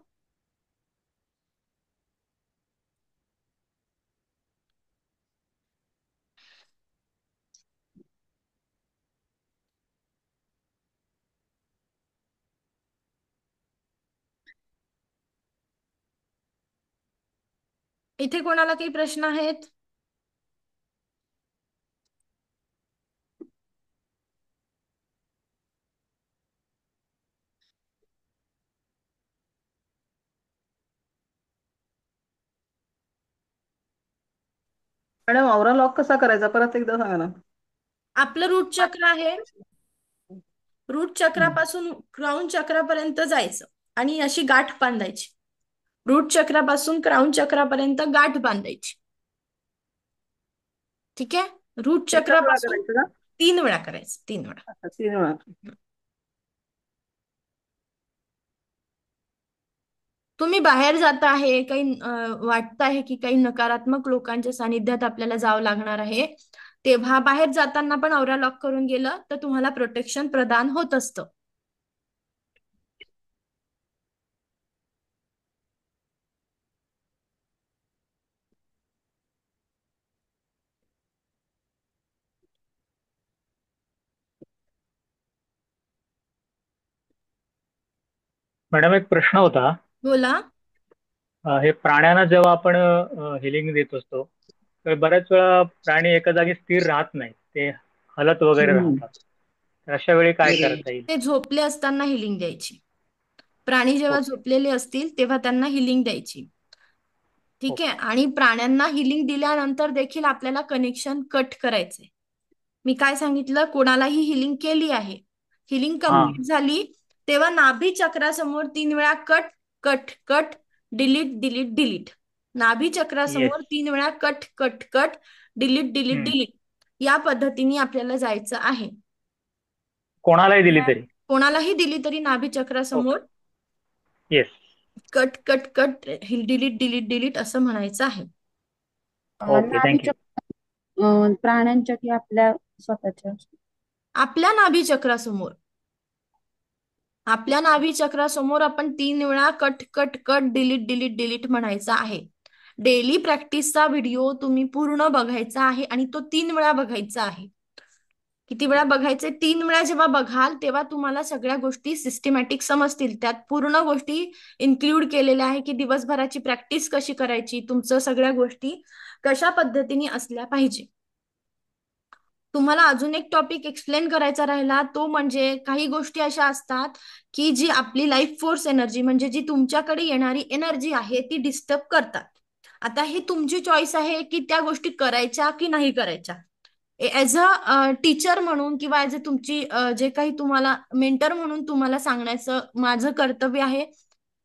इथे कोणाला काही प्रश्न आहेत? मॅडम औरा लॉक कसा करायचा परत एकदा सांगा ना. आपलं रूट चक्र आहे, रूट चक्रापासून क्राउन चक्रापर्यंत जायचं आणि अशी गाठ बांधायची. रूट चक्रापासून क्राउन चक्रापर्यंत गाठ बांधायची. ठीक आहे? रूट एकाच वेळा चक्रापासून करायचं का? 3 वेळा करायचं, 3 वेळा. अच्छा, 3 वेळा. तुम्ही बाहेर जात आहे, काही वाटत आहे की काही नकारात्मक लोकांच्या सानिध्यात आपल्याला जावं लागणार आहे, तेव्हा बाहेर जाताना पण औरा लॉक करून गेलं तर तुम्हाला प्रोटेक्शन प्रदान होत असतं. मॅडम एक प्रश्न होता. बोला. हे प्राण्यांना जेव्हा आपण हिलिंग देत असतो तर बऱ्याच वेळा प्राणी एका जागी स्थिर राहत नाही, ते हलत वगैरे राहतात. तर अशा वेळी काय करता येईल? ते झोपले असताना हिलिंग द्यायची. प्राणी जेव्हा झोपलेले असतील तेव्हा त्यांना हिलिंग द्यायची. ठीक आहे? आणि प्राण्यांना हिलिंग दिल्यानंतर देखील आपल्याला कनेक्शन कट करायचंय. मी काय सांगितलं, कोणालाही हिलिंग केली आहे, हिलिंग कम्प्लीट झाली तेव्हा नाभी चक्रासमोर 3 वेळा cut cut cut, delete delete delete. नाभी चक्रासमोर 3 वेळा cut cut cut, delete delete delete. या पद्धतीने आपल्याला जायचं आहे. कोणालाही दिली तरी? कोणालाही दिली तरी नाभी चक्रासमोर yes. Cut cut cut, delete delete delete असं म्हणायचं आहे. Okay, thank you. प्राण्यांच्या की आपल्या स्वतःच्या? आपल्या नाभी चक्रासमोर, आपल्या नाभी चक्रासमोर आपण 3 वेळा cut cut cut, delete delete delete म्हणायचा आहे. डेली प्रॅक्टिसचा व्हिडिओ तुम्ही पूर्ण बघायचा आहे आणि तो 3 वेळा बघायचा आहे. किती वेळा बघायचे? 3 वेळा जेव्हा बघाल तेव्हा तुम्हाला सगळ्या गोष्टी सिस्टमॅटिक समजतील. त्यात पूर्ण गोष्टी इन्क्लूड केलेल्या आहे की दिवसभराची प्रॅक्टिस कशी करायची, तुमचं सगळ्या गोष्टी कशा पद्धतीने असल्या पाहिजे. तुम्हाला अजून एक टॉपिक एक्सप्लेन करायचा राहिला, तो म्हणजे काही गोष्टी अशा असतात की जी आपली लाईफ फोर्स एनर्जी, म्हणजे जी तुमच्याकडे येणारी एनर्जी आहे ती डिस्टर्ब करतात. आता हे तुमची चॉईस आहे की त्या गोष्टी करायच्या की नाही करायच्या. ऍज अ टीचर म्हणून किंवा ऍज अ तुमची जे काही तुम्हाला मेंटर म्हणून तुम्हाला सांगण्याचं माझं कर्तव्य आहे.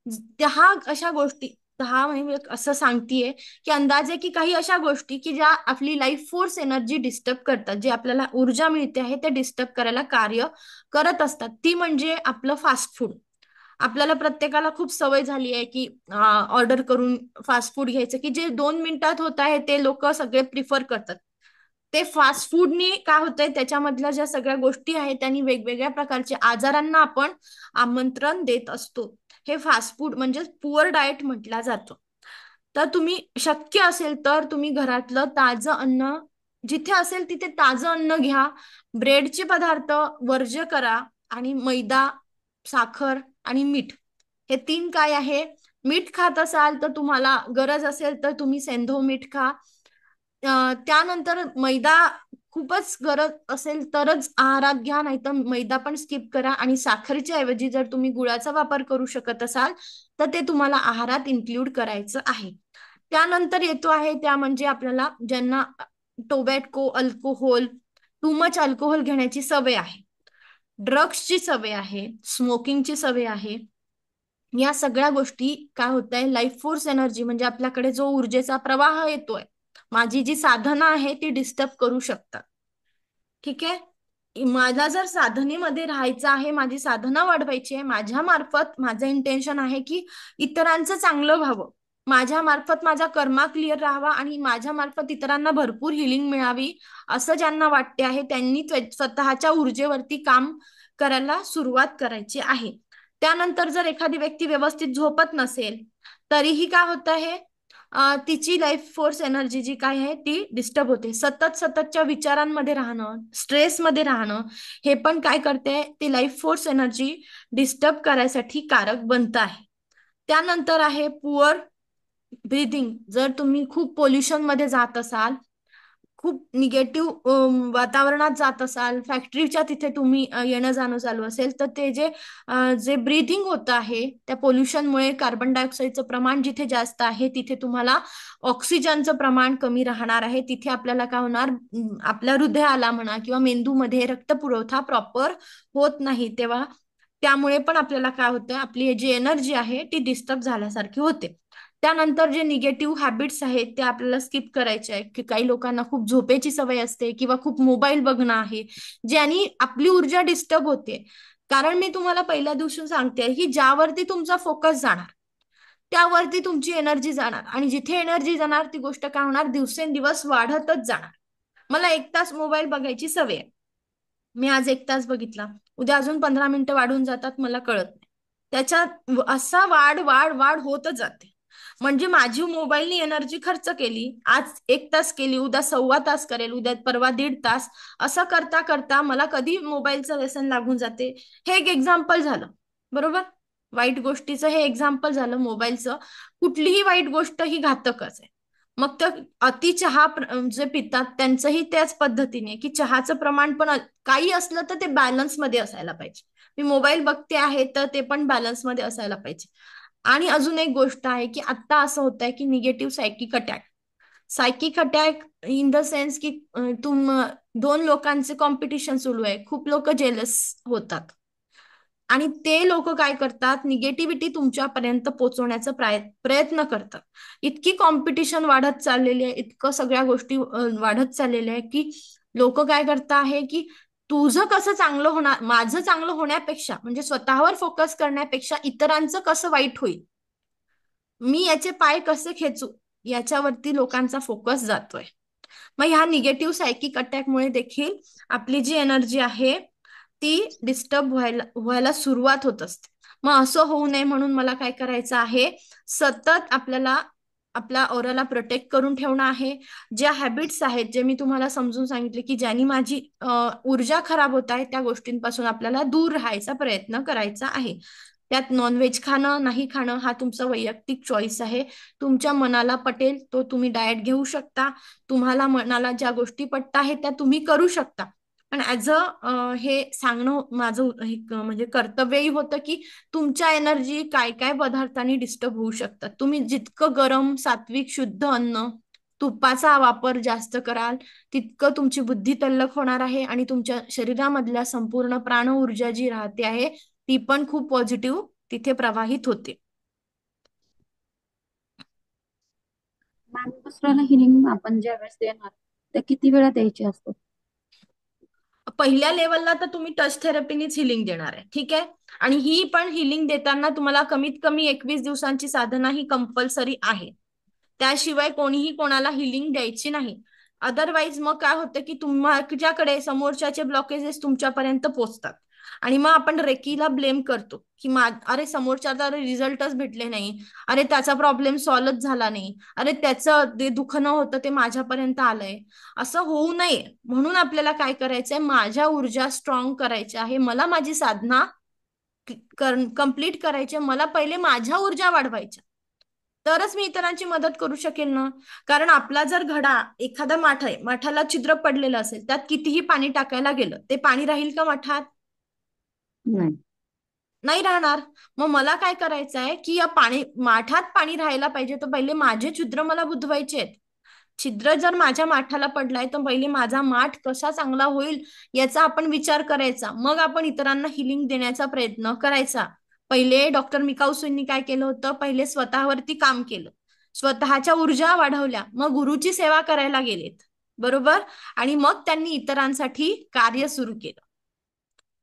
10 अशा गोष्टी, 10 म्हणजे असं सांगतेय की अंदाजे की काही अशा गोष्टी की ज्या आपली लाईफ फोर्स एनर्जी डिस्टर्ब करतात, जे आपल्याला ऊर्जा मिळते आहे ते डिस्टर्ब करायला कार्य करत असतात. ती म्हणजे आपलं फास्ट फूड. आपल्याला प्रत्येकाला खूप सवय झाली आहे की ऑर्डर करून फास्ट फूड घ्यायचं, की जे 2 मिनिटात होत आहे ते लोक सगळे प्रिफर करतात. ते फास्ट फूडनी काय होतंय, त्याच्यामधल्या ज्या सगळ्या गोष्टी आहेत त्यांनी वेगवेगळ्या प्रकारच्या आजारांना आपण आमंत्रण देत असतो. हे फास्ट फूड म्हणजे पुअर डाएट म्हटलं जातं. तर तुम्ही शक्य असेल तर तुम्ही घरातलं ताजं अन्न, जिथे असेल तिथे ताजं अन्न घ्या. ब्रेडचे पदार्थ वर्ज्य करा आणि मैदा, साखर आणि मीठ, हे 3 काय आहे. मीठ खात असाल तर तुम्हाला गरज असेल तर तुम्ही सेंधव मीठ खा. त्यानंतर मैदा खूपच गरज असेल तरच आहारात घ्या, नाहीतर मैदा पण स्किप करा. आणि साखरेच्या ऐवजी जर तुम्ही गुळाचा वापर करू शकत असाल तर ते तुम्हाला आहारात इन्क्लूड करायचं आहे. त्यानंतर येतो आहे त्या म्हणजे आपल्याला ज्यांना tobacco, alcohol, too much alcohol घेण्याची सवय आहे. ड्रग्सची सवय आहे, स्मोकिंगची सवय आहे, या सगळ्या गोष्टी काय होत आहे, लाईफ फोर्स एनर्जी म्हणजे आपल्याकडे जो ऊर्जेचा प्रवाह येतोय, माझी जी साधना आहे ती डिस्टर्ब करू शकतात. ठीक आहे, मला जर साधनेमध्ये राहायचं आहे, माझी साधना वाढवायची आहे, माझ्या मार्फत माझं इंटेन्शन आहे की इतरांचं चांगलं व्हावं, माझ्या मार्फत माझा कर्मा क्लिअर राहावा आणि माझ्या मार्फत इतरांना भरपूर हिलिंग मिळावी, असं ज्यांना वाटते आहे त्यांनी स्वतःच्या ऊर्जेवरती काम करायला सुरुवात करायची आहे. त्यानंतर जर एखादी व्यक्ती व्यवस्थित झोपत नसेल तरीही काय होत आहे, तिची लाईफ फोर्स एनर्जी जी काय आहे ती डिस्टर्ब होते. सततच्या विचारांमध्ये राहणं, स्ट्रेसमध्ये राहणं, हे पण काय करते, ती लाईफ फोर्स एनर्जी डिस्टर्ब करायसाठी कारक बनत आहे. त्यानंतर आहे पुअर ब्रीदिंग. जर तुम्ही खूप पोल्युशन मध्ये जात असाल, खूप निगेटिव्ह वातावरणात जात असाल, फॅक्टरीच्या तिथे तुम्ही येणं जाणं चालू असेल, तर ते जे ब्रीदिंग होत आहे त्या पोल्युशनमुळे कार्बन डायऑक्साईडचं प्रमाण जिथे जास्त आहे तिथे तुम्हाला ऑक्सिजनचं प्रमाण कमी राहणार आहे. तिथे आपल्याला काय होणार, आपल्या हृदयाला म्हणा किंवा मेंदूमध्ये रक्तपुरवठा प्रॉपर होत नाही, तेव्हा त्यामुळे पण आपल्याला काय होतं, आपली जी एनर्जी आहे ती डिस्टर्ब झाल्यासारखी होते. त्यानंतर जे निगेटिव्ह हॅबिट्स आहेत ते आपल्याला स्किप करायचे आहे, की काही लोकांना खूप झोपेची सवय असते किंवा खूप मोबाईल बघणं आहे, ज्यानी आपली ऊर्जा डिस्टर्ब होते. कारण मी तुम्हाला पहिल्या दिवशी सांगते की ज्यावरती तुमचा फोकस जाणार त्यावरती तुमची एनर्जी जाणार, आणि जिथे एनर्जी जाणार ती गोष्ट काय होणार, दिवसेंदिवस वाढतच जाणार. मला 1 तास मोबाईल बघायची सवय आहे, मी आज 1 तास बघितला, उद्या अजून 15 मिनिटं वाढून जातात, मला कळत नाही. त्याच्यात असा वाढ वाढ वाढ होतच जाते. म्हणजे माझी मोबाईलनी एनर्जी खर्च केली, आज 1 तास केली, उद्या 1.25 तास करेल, उद्या परवा 1.5 तास, असं करता करता मला कधी मोबाईलचं व्यसन लागून जाते. हे एक एक्झाम्पल झालं, बरोबर, वाईट गोष्टीचं हे एक्झाम्पल झालं मोबाईलचं. कुठलीही वाईट गोष्ट ही घातकच आहे. मग तर अति चहा जे पितात त्यांचंही त्याच पद्धतीने, की चहाचं प्रमाण पण काही असलं तर ते बॅलन्स मध्ये असायला पाहिजे. मी मोबाईल बघते आहे तर ते पण बॅलन्स मध्ये असायला पाहिजे. आणि अजून एक गोष्ट आहे की आता असं होत आहे की negative psychic attack in the sense की दोन लोकांचे कॉम्पिटिशन सुरू आहे, खूप लोक जेलस होतात आणि ते लोक काय करतात, निगेटिव्हिटी तुमच्यापर्यंत पोहोचवण्याचा प्रयत्न करतात. इतकी कॉम्पिटिशन वाढत चाललेली आहे, इतकं सगळ्या गोष्टी वाढत चाललेल्या आहे की लोक काय करत आहे की तुझं कसं चांगलं होणार, माझं चांगलं होण्यापेक्षा म्हणजे स्वतःवर फोकस करण्यापेक्षा इतरांचं कसं वाईट होईल, मी याचे पाय कसे खेचू, याच्यावरती लोकांचा फोकस जातोय. मग ह्या निगेटिव्ह सायकिक अटॅकमुळे देखील आपली जी एनर्जी आहे ती डिस्टर्ब व्हायला सुरुवात होत असते. मग असं होऊ नये म्हणून मला काय करायचं आहे, सतत आपल्याला आपल्या ऑराला प्रोटेक्ट करून ठेवणं आहे. ज्या हॅबिट्स आहेत, जे मी तुम्हाला समजून सांगितले की ज्यांनी माझी ऊर्जा खराब होत आहे, त्या गोष्टींपासून आपल्याला दूर राहायचा प्रयत्न करायचा आहे. त्यात नॉनव्हेज खाणं नाही खाणं हा तुमचा वैयक्तिक चॉईस आहे. तुमच्या मनाला पटेल तो तुम्ही डाएट घेऊ शकता, तुम्हाला मनाला ज्या गोष्टी पटत आहेत त्या तुम्ही करू शकता. पण ऍज हे सांगणं माझं म्हणजे कर्तव्यही होतं की तुमच्या एनर्जी काय काय पदार्थांनी डिस्टर्ब होऊ शकतात. तुम्ही जितकं गरम सात्विक शुद्ध अन्न, तुपाचा वापर जास्त कराल तितकं तुमची बुद्धी तल्लख होणार आहे आणि तुमच्या शरीरामधल्या संपूर्ण प्राण ऊर्जा जी राहते आहे ती पण खूप पॉझिटिव्ह तिथे प्रवाहित होते. मॅम, दुसऱ्याला हिलिंग आपण ज्या वेळेस देणार त्या किती वेळा द्यायची असतात? पहिल्या लेवलला तर तुम्ही टच थेरपीनीच हिलिंग देणार आहे, ठीक आहे. आणि ही पण हिलिंग देताना तुम्हाला कमीत कमी 21 दिवसांची साधना ही कंपल्सरी आहे. त्याशिवाय कोणीही कोणाला हिलिंग द्यायची नाही. अदरवाईज मग काय होतं की तुमच्याकडे समोरच्याचे ब्लॉकेजेस तुमच्यापर्यंत पोहोचतात आणि मग आपण रेकीला ब्लेम करतो की अरे समोरच्याला रिझल्टच भेटले नाही, अरे त्याचा प्रॉब्लेम सॉल्व्ह झाला नाही, अरे त्याचं ते दुःख न होतं ते माझ्यापर्यंत आलंय. असं होऊ नये म्हणून आपल्याला काय करायचंय, माझ्या ऊर्जा स्ट्रॉंग करायची आहे, मला माझी साधना कंप्लीट करायची, मला पहिले माझ्या ऊर्जा वाढवायच्या, तरच मी इतरांची मदत करू शकेल ना. कारण आपला जर घडा एखादा माठ आहे, माठाला छिद्र पडलेलं असेल, त्यात कितीही पाणी टाकायला गेलं ते पाणी राहील का माठात? नाही राहणार. मग मला काय करायचं आहे की या माठात पाणी राहायला पाहिजे तर पहिले माझे छिद्र मला बुजवायचे आहेत. छिद्र जर माझ्या माठाला पडलाय तर पहिले माझा माठ कसा चांगला होईल याचा आपण विचार करायचा, मग आपण इतरांना हिलिंग देण्याचा प्रयत्न करायचा. पहिले डॉक्टर मिकाऊसूंनी काय केलं होतं, पहिले स्वतःवरती काम केलं, स्वतःच्या ऊर्जा वाढवल्या, मग गुरुची सेवा करायला गेलेत, बरोबर, आणि मग त्यांनी इतरांसाठी कार्य सुरू केलं.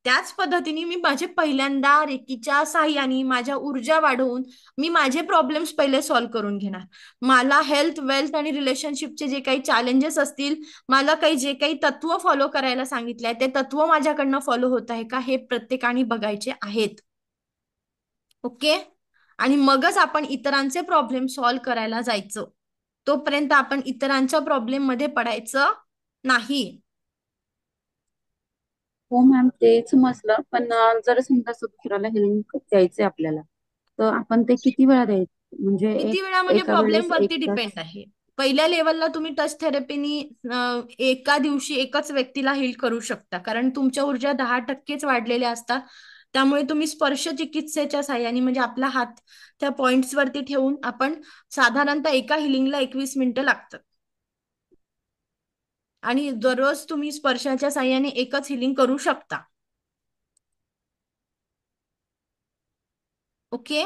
त्याच पद्धतीने मी माझे पहिल्यांदा रेकीच्या साह्याने माझ्या ऊर्जा वाढवून मी माझे प्रॉब्लेम्स पहिले सॉल्व्ह करून घेणार. मला हेल्थ, वेल्थ आणि रिलेशनशिपचे जे काही चॅलेंजेस असतील, मला जे काही तत्व फॉलो करायला सांगितले आहे ते तत्व माझ्याकडनं फॉलो होत आहे का हे प्रत्येकाने बघायचे आहेत. ओके, आणि मगच आपण इतरांचे प्रॉब्लेम सॉल्व्ह करायला जायचं. तोपर्यंत आपण इतरांच्या प्रॉब्लेम मध्ये पडायचं नाही. हो मॅम, ते समजलं. पण जर समजा दुसऱ्याला हेलिंग द्यायचंय आपल्याला, तर आपण ते किती वेळा द्यायचं? म्हणजे किती वेळा म्हणजे एका प्रॉब्लेम वेळेस वरती 1 तास? डिपेंड आहे. पहिल्या लेवलला तुम्ही टच थेरपीनी एका दिवशी एकच व्यक्तीला हील करू शकता, कारण तुमच्या ऊर्जा 10%च वाढलेल्या असतात. त्यामुळे तुम्ही स्पर्श चिकित्सेच्या साह्याने म्हणजे आपला हात त्या पॉइंट्स वरती ठेवून आपण साधारणतः एका हिलिंगला 21 मिनिटं लागतात. आणि दररोज तुम्ही स्पर्शाच्या साह्याने एकच हिलिंग करू शकता. ओके,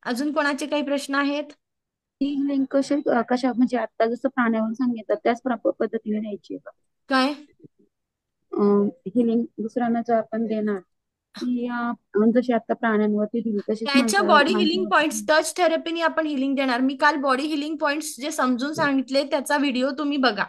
अजून कोणाचे काही प्रश्न आहेत? ती हेलिंग कशा म्हणजे आता जसं प्राण्यावर सांगितलं त्याच पद्धतीने द्यायची का? काय हिलिंग दुसऱ्यांना जर आपण देणार ती जशी आता प्राण्यांवरती दिली तशीच त्याच्या बॉडी हिलिंग पॉइंट्स माणसावरती? टच थेरपीने आपण हिलिंग देणार. मी काल बॉडी हिलिंग पॉइंट्स जे समजून सांगितले त्याचा व्हिडिओ तुम्ही बघा.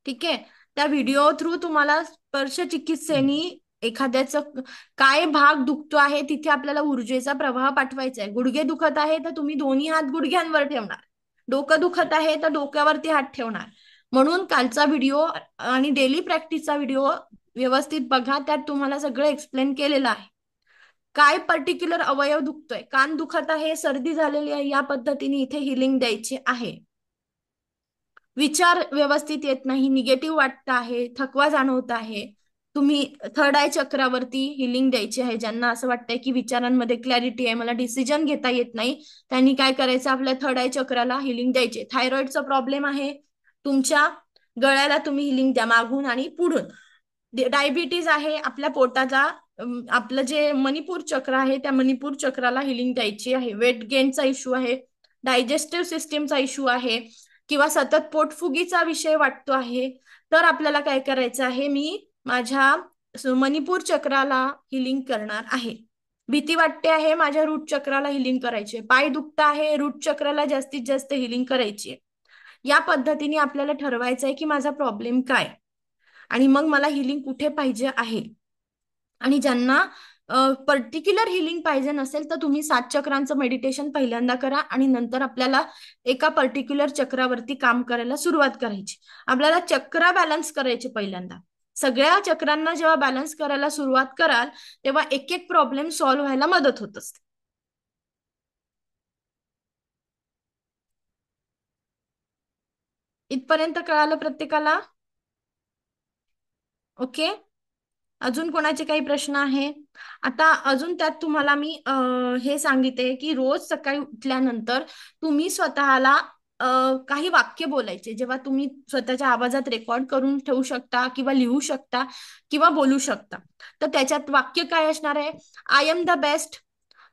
ठीक आहे, त्या व्हिडिओ थ्रू तुम्हाला स्पर्श चिकित्सेनी एखाद्याचं काय भाग दुखतो आहे तिथे आपल्याला ऊर्जेचा प्रवाह पाठवायचा आहे. गुडघे दुखत आहे तर तुम्ही दोन्ही हात गुडघ्यांवर ठेवणार, डोकं दुखत आहे तर डोक्यावरती हात ठेवणार. म्हणून कालचा व्हिडिओ आणि डेली प्रॅक्टिसचा व्हिडिओ व्यवस्थित बघा, त्यात तुम्हाला सगळं एक्सप्लेन केलेलं आहे. काय पर्टिक्युलर अवयव दुखतोय, कान दुखत आहे, सर्दी झालेली आहे, या पद्धतीने इथे हिलिंग द्यायची आहे. विचार व्यवस्थित येत नाही, निगेटिव्ह वाटत आहे, थकवा जाणवत आहे, तुम्ही थर्ड आय चक्रावरती हिलिंग द्यायची आहे. ज्यांना असं वाटतंय की विचारांमध्ये क्लॅरिटी आहे, मला डिसिजन घेता येत नाही, त्यांनी काय करायचं, आपल्या थर्ड आय चक्राला हिलिंग द्यायचे. थायरॉइडचा प्रॉब्लेम आहे, तुमच्या गळ्याला तुम्ही हिलिंग द्या मागून आणि पुढून. डायबिटीज आहे, आपल्या पोटाचा आपलं जे मणिपूर चक्र आहे त्या मणिपूर चक्राला हिलिंग द्यायची आहे. वेट गेनचा इश्यू आहे, डायजेस्टिव्ह सिस्टीमचा इश्यू आहे, किंवा सतत पोटफुगीचा विषय वाटतो आहे, तर आपल्याला काय करायचं आहे, मी माझ्या मणिपूर चक्राला हिलिंग करणार आहे. भीती वाटते आहे, माझ्या रूट चक्राला हिलिंग करायची. पाय दुखत आहे, रूट चक्राला जास्तीत जास्त हिलिंग करायची. या पद्धतीने आपल्याला ठरवायचं आहे की माझा प्रॉब्लेम काय आणि मग मला हिलिंग कुठे पाहिजे आहे. आणि ज्यांना पर्टिक्युलर हिलिंग पाहिजे नसेल तर तुम्ही 7 चक्रांचं मेडिटेशन पहिल्यांदा करा आणि नंतर आपल्याला एका पर्टिक्युलर चक्रावरती काम करायला सुरुवात करायची. आपल्याला चक्र बॅलन्स करायचे पहिल्यांदा. सगळ्या चक्रांना जेव्हा बॅलन्स करायला सुरुवात कराल तेव्हा एक एक प्रॉब्लेम सॉल्व्ह व्हायला मदत होत असते. इथपर्यंत कळालं प्रत्येकाला? ओके, अजून कोणाचे काही प्रश्न आहे? आता अजून त्यात तुम्हाला मी हे सांगितले की रोज सकाळी उठल्यानंतर तुम्ही स्वतःला काही वाक्य बोलायचे. जेव्हा तुम्ही स्वतःच्या आवाजात रेकॉर्ड करून ठेवू शकता किंवा लिहू शकता किंवा बोलू शकता, तर त्याच्यात वाक्य काय असणार आहे? I am the best,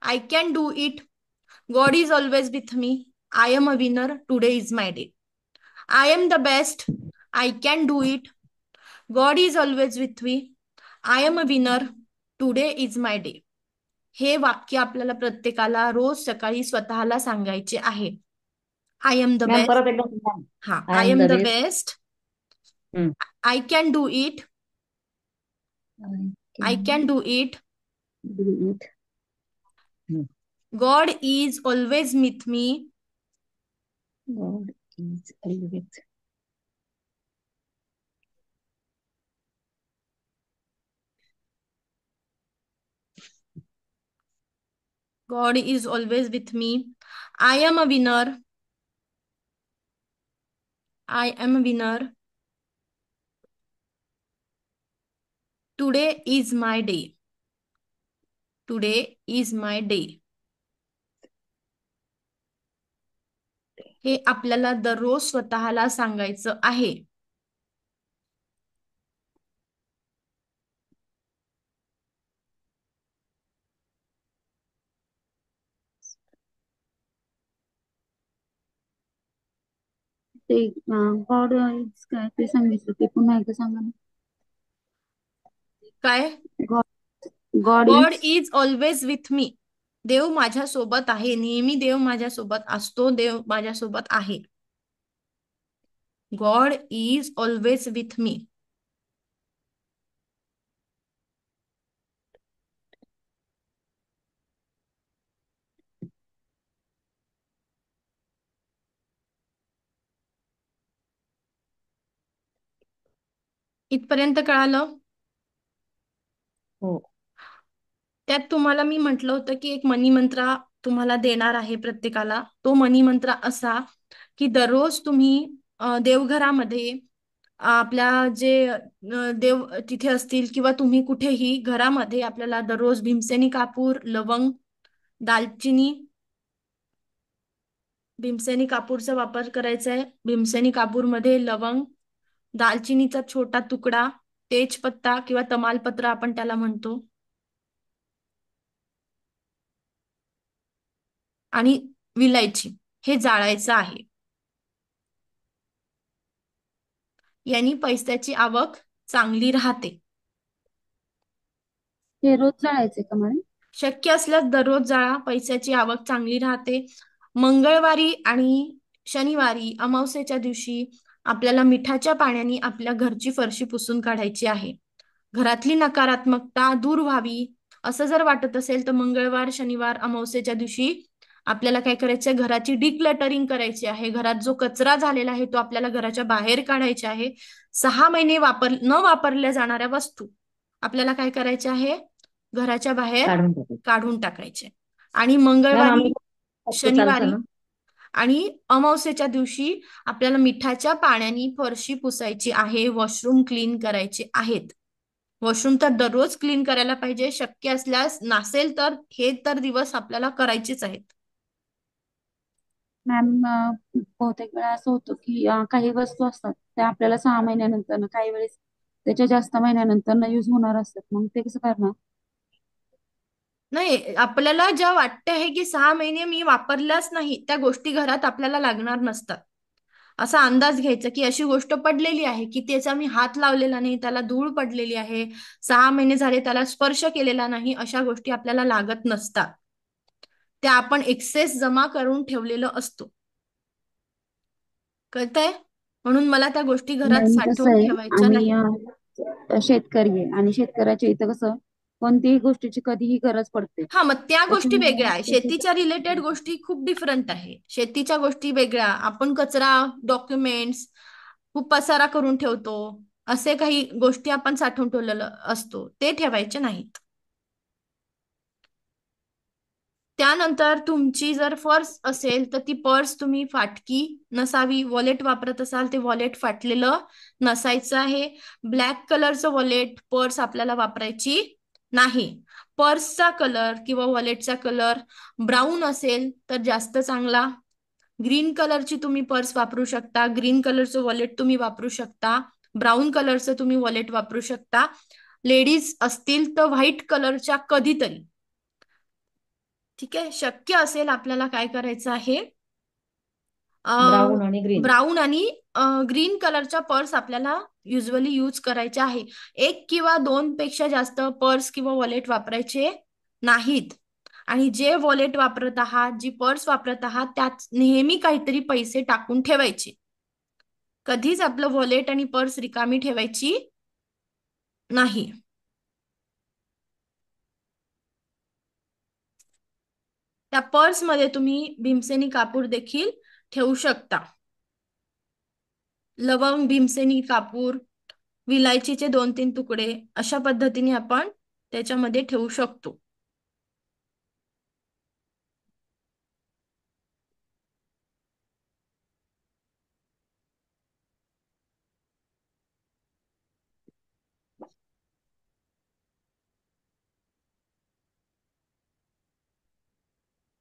I can do it, God is always with me, I am a winner, today is my day. I am the best, I can do it, God is always with me, I am a winner, today is my day. हे वाक्य आपल्याला प्रत्येकाला रोज सकाळी स्वतःला सांगायचे आहे. I am the ma'am best, परत एकदा सांगा. हा, I I am am the the best, best, I can do it, I can do it, do it, God is always with me, God is always, God is always with me, I am a winner, I am a winner, today is my day, today is my day. हे आपल्याला दररोज स्वतःला सांगायचं आहे. ते गॉड इज काय ते सांगितलं ते पुन्हा एकदा सांगा ना. काय? God God God is is always with me. देव माझ्या सोबत आहे. नेहमी देव माझ्या सोबत असतो. देव माझ्या सोबत आहे. गॉड इज ऑलवेज विथ मी. इथपर्यंत कळालं? हो. त्यात तुम्हाला मी म्हटलं होतं की एक मनी मंत्र तुम्हाला देणार आहे प्रत्येकाला. तो मनी मंत्र असा की दररोज तुम्ही देवघरामध्ये आपल्या जे देव तिथे असतील किंवा तुम्ही कुठेही घरामध्ये आपल्याला दररोज भीमसेनी कापूर, लवंग, दालचिनी, भीमसेनी कापूरचा वापर करायचा आहे. भीमसेनी कापूरमध्ये लवंग, दालचिनीचा छोटा तुकडा, तेजपत्ता किंवा तमालपत्र आपण त्याला म्हणतो, आणि विलायची हे जाळायचं आहे. यांनी पैशाची आवक चांगली राहते. हे रोज जाळायचे का मॅडम? शक्य असल्यास दररोज जाळा. पैशाची आवक चांगली राहते. मंगळवारी आणि शनिवारी अमावस्येच्या दिवशी आपल्याला मिठाच्या पाण्याने आपल्या घरची फरशी पुसून काढायची आहे. घरातली नकारात्मकता दूर व्हावी असं जर वाटत असेल तर मंगळवार, शनिवार, अमावस्येच्या दिवशी आपल्याला काय करायचं, घराची डिक्लटरिंग करायची आहे. घरात जो कचरा झालेला आहे तो आपल्याला घराच्या बाहेर काढायचा आहे. 6 महिने न वापरल्या जाणाऱ्या वस्तू आपल्याला काय करायच्या आहे, घराच्या बाहेर काढून टाकायचं. काढून टाकायचे. आणि मॅम मंगळवारी, आम्ही ते चालतं शनिवारी ना? आणि अमावस्येच्या दिवशी आपल्याला मिठाच्या पाण्याने फरशी पुसायची आहे. वॉशरूम क्लीन करायचे आहेत. वॉशरूम तर दररोज क्लीन करायला पाहिजे. शक्य असल्यास नसेल तर हे तर दिवस आपल्याला करायचेच आहेत. मॅम बहुतेक वेळा असं होतं की काही वस्तू असतात त्या आपल्याला 6 महिन्यानंतर, काही वेळेस त्याच्या जास्त महिन्यानंतर यूज होणार असतात, मग ते कसं करणार? नाही, आपल्याला ज्या वाटते आहे की 6 महिने मी वापरल्याच नाही, त्या गोष्टी घरात आपल्याला लागणार नसतात. असा अंदाज घ्यायचा की अशी गोष्ट पडलेली आहे की त्याचा मी हात लावलेला नाही, त्याला धूळ पडलेली आहे, 6 महिने झाले त्याला स्पर्श केलेला नाही, अशा गोष्टी आपल्याला लागत नसतात. त्या आपण एक्सेस जमा करून ठेवलेलं असतो. कळतंय? म्हणून मला त्या गोष्टी घरात मॅम कसं साठवून आहे, ठेवायच्या आम्ही नाही. शेतकरी आहे आणि शेतकऱ्याच्या इथं कसं कोणतीही गोष्टीची कधीही गरज पडते, हा, मग त्या गोष्टी वेगळ्या आहे. त्याच्यामुळे शेतीच्या रिलेटेड गोष्टी खूप डिफरंट आहे. शेतीच्या गोष्टी वेगळ्या. आपण कचरा, डॉक्युमेंट्स खूप पसारा करून ठेवतो, असे काही गोष्टी आपण साठवून ठेवलेलं असतो, ते ठेवायचे नाहीत. त्यानंतर तुमची जर पर्स असेल तर ती पर्स तुम्ही फाटकी नसावी. वॉलेट वापरत असाल ते वॉलेट फाटलेलं नसायचं आहे. ब्लॅक कलरचं वॉलेट पर्स आपल्याला वापरायची नाही. पर्सचा कलर किंवा वॉलेटचा कलर ब्राऊन असेल तर जास्त चांगला. ग्रीन कलरची तुम्ही पर्स वापरू शकता. ग्रीन कलरचं वॉलेट तुम्ही वापरू शकता. ब्राऊन कलरचं तुम्ही वॉलेट वापरू शकता. लेडीज असतील तर व्हाईट कलरच्या कधीतरी. ठीक आहे. शक्य असेल आपल्याला काय करायचं आहे, ब्राऊन आणि ग्रीन. ब्राऊन आणि ग्रीन कलरच्या पर्स आपल्याला युजली यूज करायचे आहे. 1 किंवा 2 पेक्षा जास्त पर्स किंवा वॉलेट वापरायचे नाहीत. आणि जे वॉलेट वापरत आहात, जी पर्स वापरत आहात, त्यात नेहमी काहीतरी पैसे टाकून ठेवायचे. कधीच आपलं वॉलेट आणि पर्स रिकामी ठेवायची नाही. त्या पर्समध्ये तुम्ही भीमसेनी कापूर देखील ठेवू शकता. लवंग, भीमसेनी कापूर, विलायचीचे 2-3 तुकडे अशा पद्धतीने आपण त्याच्यामध्ये ठेवू शकतो.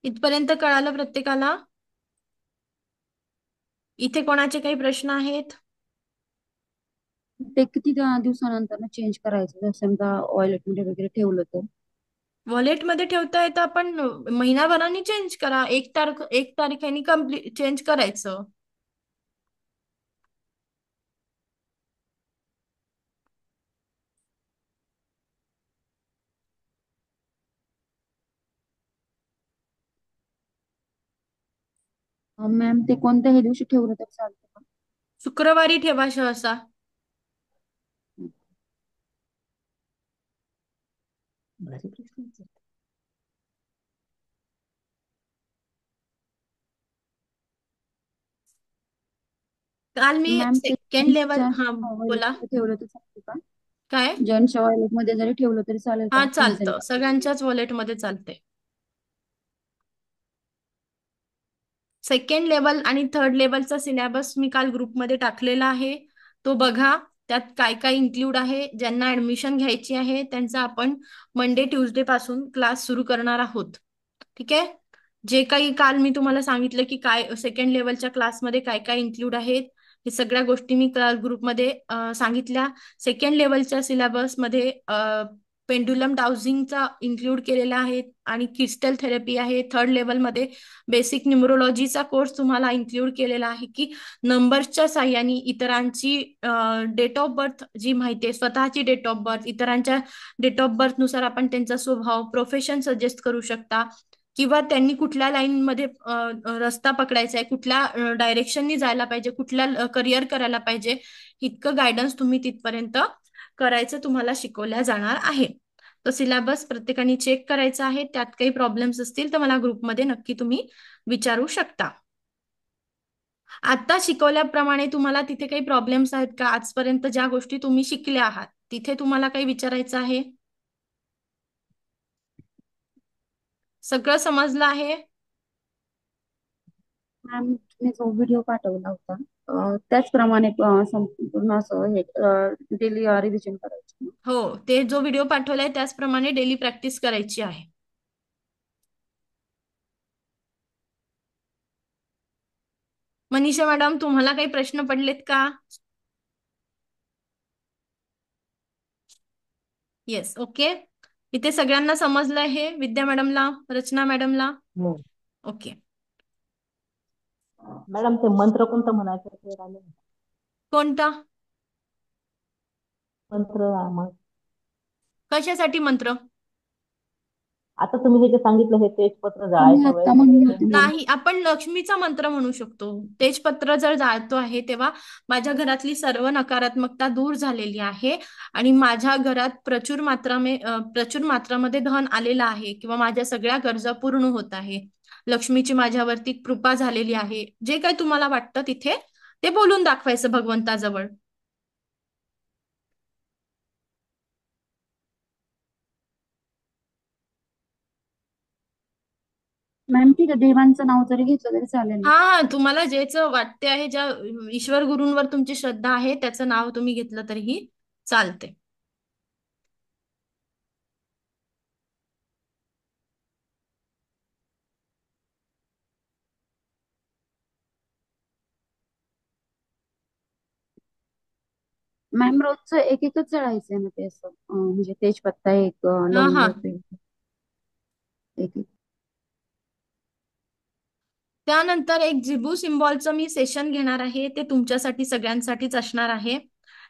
इथपर्यंत कळालं प्रत्येकाला? इथे कोणाचे काही प्रश्न आहेत? ते किती दिवसानंतर चेंज करायचं जर समजा वॉलेटमध्ये वगैरे ठेवलं तर? वॉलेटमध्ये ठेवता येतं, आपण महिनाभराने चेंज करा. 1 तारखेने कम्प्लीट चेंज करायचं. मॅम ते कोणत्याही दिवशी ठेवलं तर चालतं का? शुक्रवारी ठेवा सहसा. भारी प्रश्न विचारते. काल मी मॅम ते सेकंड लेवल, हा बोला. वॉलेटमध्ये ठेवलं तर चालतं का? काय? जेंट्सच्या वॉलेटमध्ये जरी ठेवलं तरी चालेल हा का चालतं, फ्रेंडच्या? सगळ्यांच्याच वॉलेटमध्ये चालते. सेकंड लेवल आणि थर्ड लेवलचा सिलेबस मी काल ग्रुपमध्ये टाकलेला आहे, तो बघा. त्यात काय काय इन्क्लूड आहे. ज्यांना ऍडमिशन घ्यायची आहे त्यांचा आपण मंडे ट्युजडे पासून क्लास सुरू करणार आहोत. ठीक आहे. जे काही काल मी तुम्हाला सांगितलं की काय सेकंड लेवलच्या क्लासमध्ये काय काय इन्क्लूड आहेत, हे सगळ्या गोष्टी मी ग्रुपमध्ये सांगितल्या. सेकंड लेवलच्या सिलेबसमध्ये पेंडुलम डाउझिंगचा इन्क्लूड केलेला आहे आणि क्रिस्टल थेरपी आहे. थर्ड लेवलमध्ये बेसिक न्यूमरोलॉजीचा कोर्स तुम्हाला इन्क्लूड केलेला आहे की नंबर्सच्या साह्याने इतरांची डेट ऑफ बर्थ जी माहिती आहे, स्वतःची डेट ऑफ बर्थ, इतरांच्या डेट ऑफ बर्थ नुसार आपण त्यांचा स्वभाव, प्रोफेशन सजेस्ट करू शकता किंवा त्यांनी कुठल्या लाईनमध्ये रस्ता पकडायचा आहे, कुठल्या डायरेक्शननी जायला पाहिजे, कुठल्या करिअर करायला पाहिजे, इतकं गायडन्स तुम्ही तिथपर्यंत करायचं तुम्हाला शिकवल्या जाणार आहे. तो सिलेबस प्रत्येकाने चेक करायचा आहे. त्यात काही प्रॉब्लेम्स असतील तर मला ग्रुपमध्ये नक्की तुम्ही विचारू शकता. आता शिकवल्याप्रमाणे तुम्हाला तिथे काही प्रॉब्लेम्स आहेत का? आजपर्यंत ज्या गोष्टी तुम्ही शिकल्या आहात तिथे तुम्हाला काही विचारायचं आहे? सगळं समजलं आहे? मॅम तुम्ही जो व्हिडिओ पाठवला होता त्याचप्रमाणे संपूर्ण असं हे डेली रिव्हिजन करायचं. हो, ते जो व्हिडिओ पाठवलाय त्याचप्रमाणे डेली प्रॅक्टिस करायची आहे. मनीषा मॅडम, तुम्हाला काही प्रश्न पडलेत का? Yes, okay. इथे सगळ्यांना समजलं आहे? विद्या मॅडमला, रचना मॅडमला? हो. ओके. मॅडम ते मंत्र कोणतं म्हणायचं ते राहिलं. कोणता मंत्र कशासाठी मंत्र? आता तुम्ही हे जे सांगितलं हे तेजपत्र तुम्ही जाळायच्या आता वेळेस म्हणले ते होते ना. नाही, आपण लक्ष्मीचा मंत्र म्हणू शकतो. तेजपत्र जर जाळतो आहे तेव्हा माझ्या घरातली सर्व नकारात्मकता दूर झालेली आहे आणि माझ्या घरात प्रचुर मात्रामध्ये धन आलेलं आहे किंवा माझ्या सगळ्या गरजा पूर्ण होत आहे. लक्ष्मीची माझ्यावरती कृपा झालेली आहे. जे काही तुम्हाला वाटतं तिथे ते बोलून दाखवायचं भगवंताजवळ. मॅम तिथं देवांचं नाव जरी घेतलं तरी चालेल ना? हा, तुम्हाला जेच वाटते आहे, ज्या ईश्वर गुरूंवर तुमची श्रद्धा आहे त्याचं नाव तुम्ही घेतलं तरीही चालते. मॅम रोजचं एक एकच जळायचंय ना ते असं म्हणजे तेजपत्ता एक, हा लवंग हा एक एक. त्यानंतर एक जिबू सिम्बॉलचं मी सेशन घेणार आहे. ते तुमच्यासाठी सगळ्यांसाठीच असणार आहे.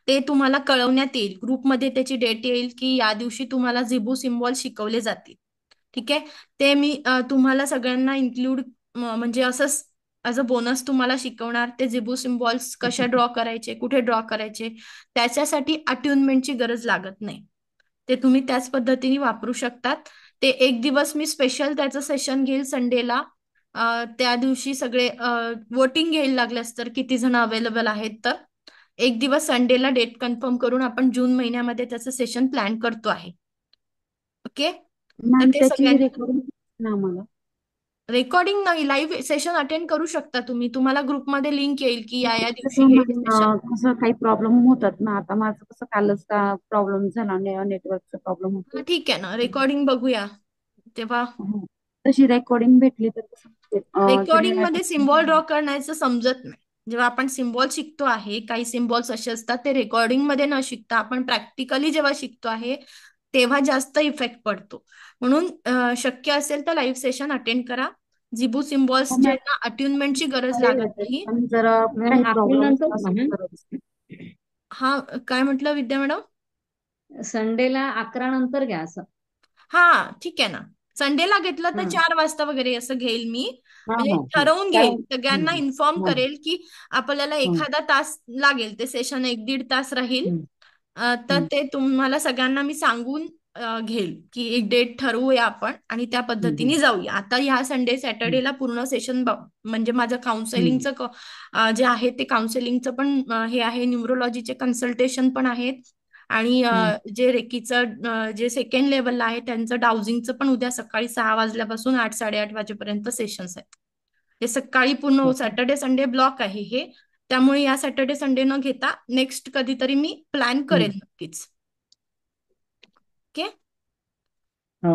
ते तुम्हाला कळवण्यात येईल ग्रुपमध्ये, त्याची डेट येईल की या दिवशी तुम्हाला जिबू सिम्बॉल शिकवले जातील. ठीक आहे. ते मी तुम्हाला सगळ्यांना इन्क्लूड म्हणजे असंच ॲज अ बोनस तुम्हाला शिकवणार. ते जिबू सिम्बॉल्स कशा ड्रॉ करायचे, कुठे ड्रॉ करायचे, त्याच्यासाठी अट्युनमेंटची गरज लागत नाही. ते तुम्ही त्याच पद्धतीने वापरू शकतात. ते एक दिवस मी स्पेशल त्याचं सेशन घेईल संडेला. त्या दिवशी सगळे वोटिंग घ्यायला लागल्यास तर किती जण अवेलेबल आहेत, तर एक दिवस संडेला डेट कन्फर्म करून आपण जून महिन्यामध्ये त्याचं सेशन प्लॅन करतो आहे. ओके. तर मॅम ते त्याची सगळ्यांनी रेकॉर्डिंग ना आम्हाला? रेकॉर्डिंग नाही, लाईव्ह सेशन अटेंड करू शकता तुम्ही. तुम्हाला ग्रुपमध्ये लिंक येईल की या दिवशी कसं हे सेशन. मॅम कसं काही प्रॉब्लेम होतात ना, आता माझं कसं कालच का प्रॉब्लेम झाला, नेटवर्कचा प्रॉब्लेम हा होतो. ठीक आहे ना, रेकॉर्डिंग बघूया तेव्हा. तशी रेकॉर्डिंग भेटली तर कसं रेकॉर्डिंग तुम्ही मध्ये सिम्बॉल ड्रॉ करण्याचं समजत नाही. जेव्हा आपण सिम्बॉल शिकतो आहे, काही सिम्बॉल्स असे असतात ते रेकॉर्डिंग मध्ये न शिकता आपण प्रॅक्टिकली जेव्हा शिकतो आहे तेव्हा जास्त इफेक्ट पडतो. म्हणून शक्य असेल तर लाईव्ह सेशन अटेंड करा. झिबू सिम्बॉल्स ज्यांना अट्युनमेंटची गरज लागत नाही. पण जर मॅम काही आफ्टरनून प्रॉब्लेम नंतर असेल ना तरच. हा, काय म्हटलं विद्या मॅडम? संडेला 11 नंतर घ्या असं. हा, ठीक आहे ना. संडेला घेतलं तर हा 4 वाजता वगैरे असं घेईल मी. हा म्हणजे हा ठरवून घेईल, कारण सगळ्यांना इन्फॉर्म हा करेल की आपल्याला एखादा तास लागेल, ते सेशन 1-1.5 तास राहील. तर ते तुम्हाला सगळ्यांना मी सांगून घेईल की एक डेट ठरवूया आपण आणि त्या पद्धतीने जाऊया. आता ह्या संडे सॅटर्डेला पूर्ण सेशन म्हणजे माझं काउन्सिलिंगचं जे आहे ते काउन्सिलिंगचं पण हे आहे, न्यूरोलॉजीचे कन्सल्टेशन पण आहेत आणि जे रेकीचं जे सेकंड लेवलला आहे त्यांचं डाउजिंगचं पण उद्या सकाळी 6 वाजल्यापासून 8-8:30 वाजेपर्यंत सेशन्स आहेत. हे सकाळी पूर्ण सॅटर्डे संडे ब्लॉक आहे हे. त्यामुळे या सॅटर्डे संडे न घेता नेक्स्ट कधीतरी मी प्लॅन करेन नक्कीच. ओके. हो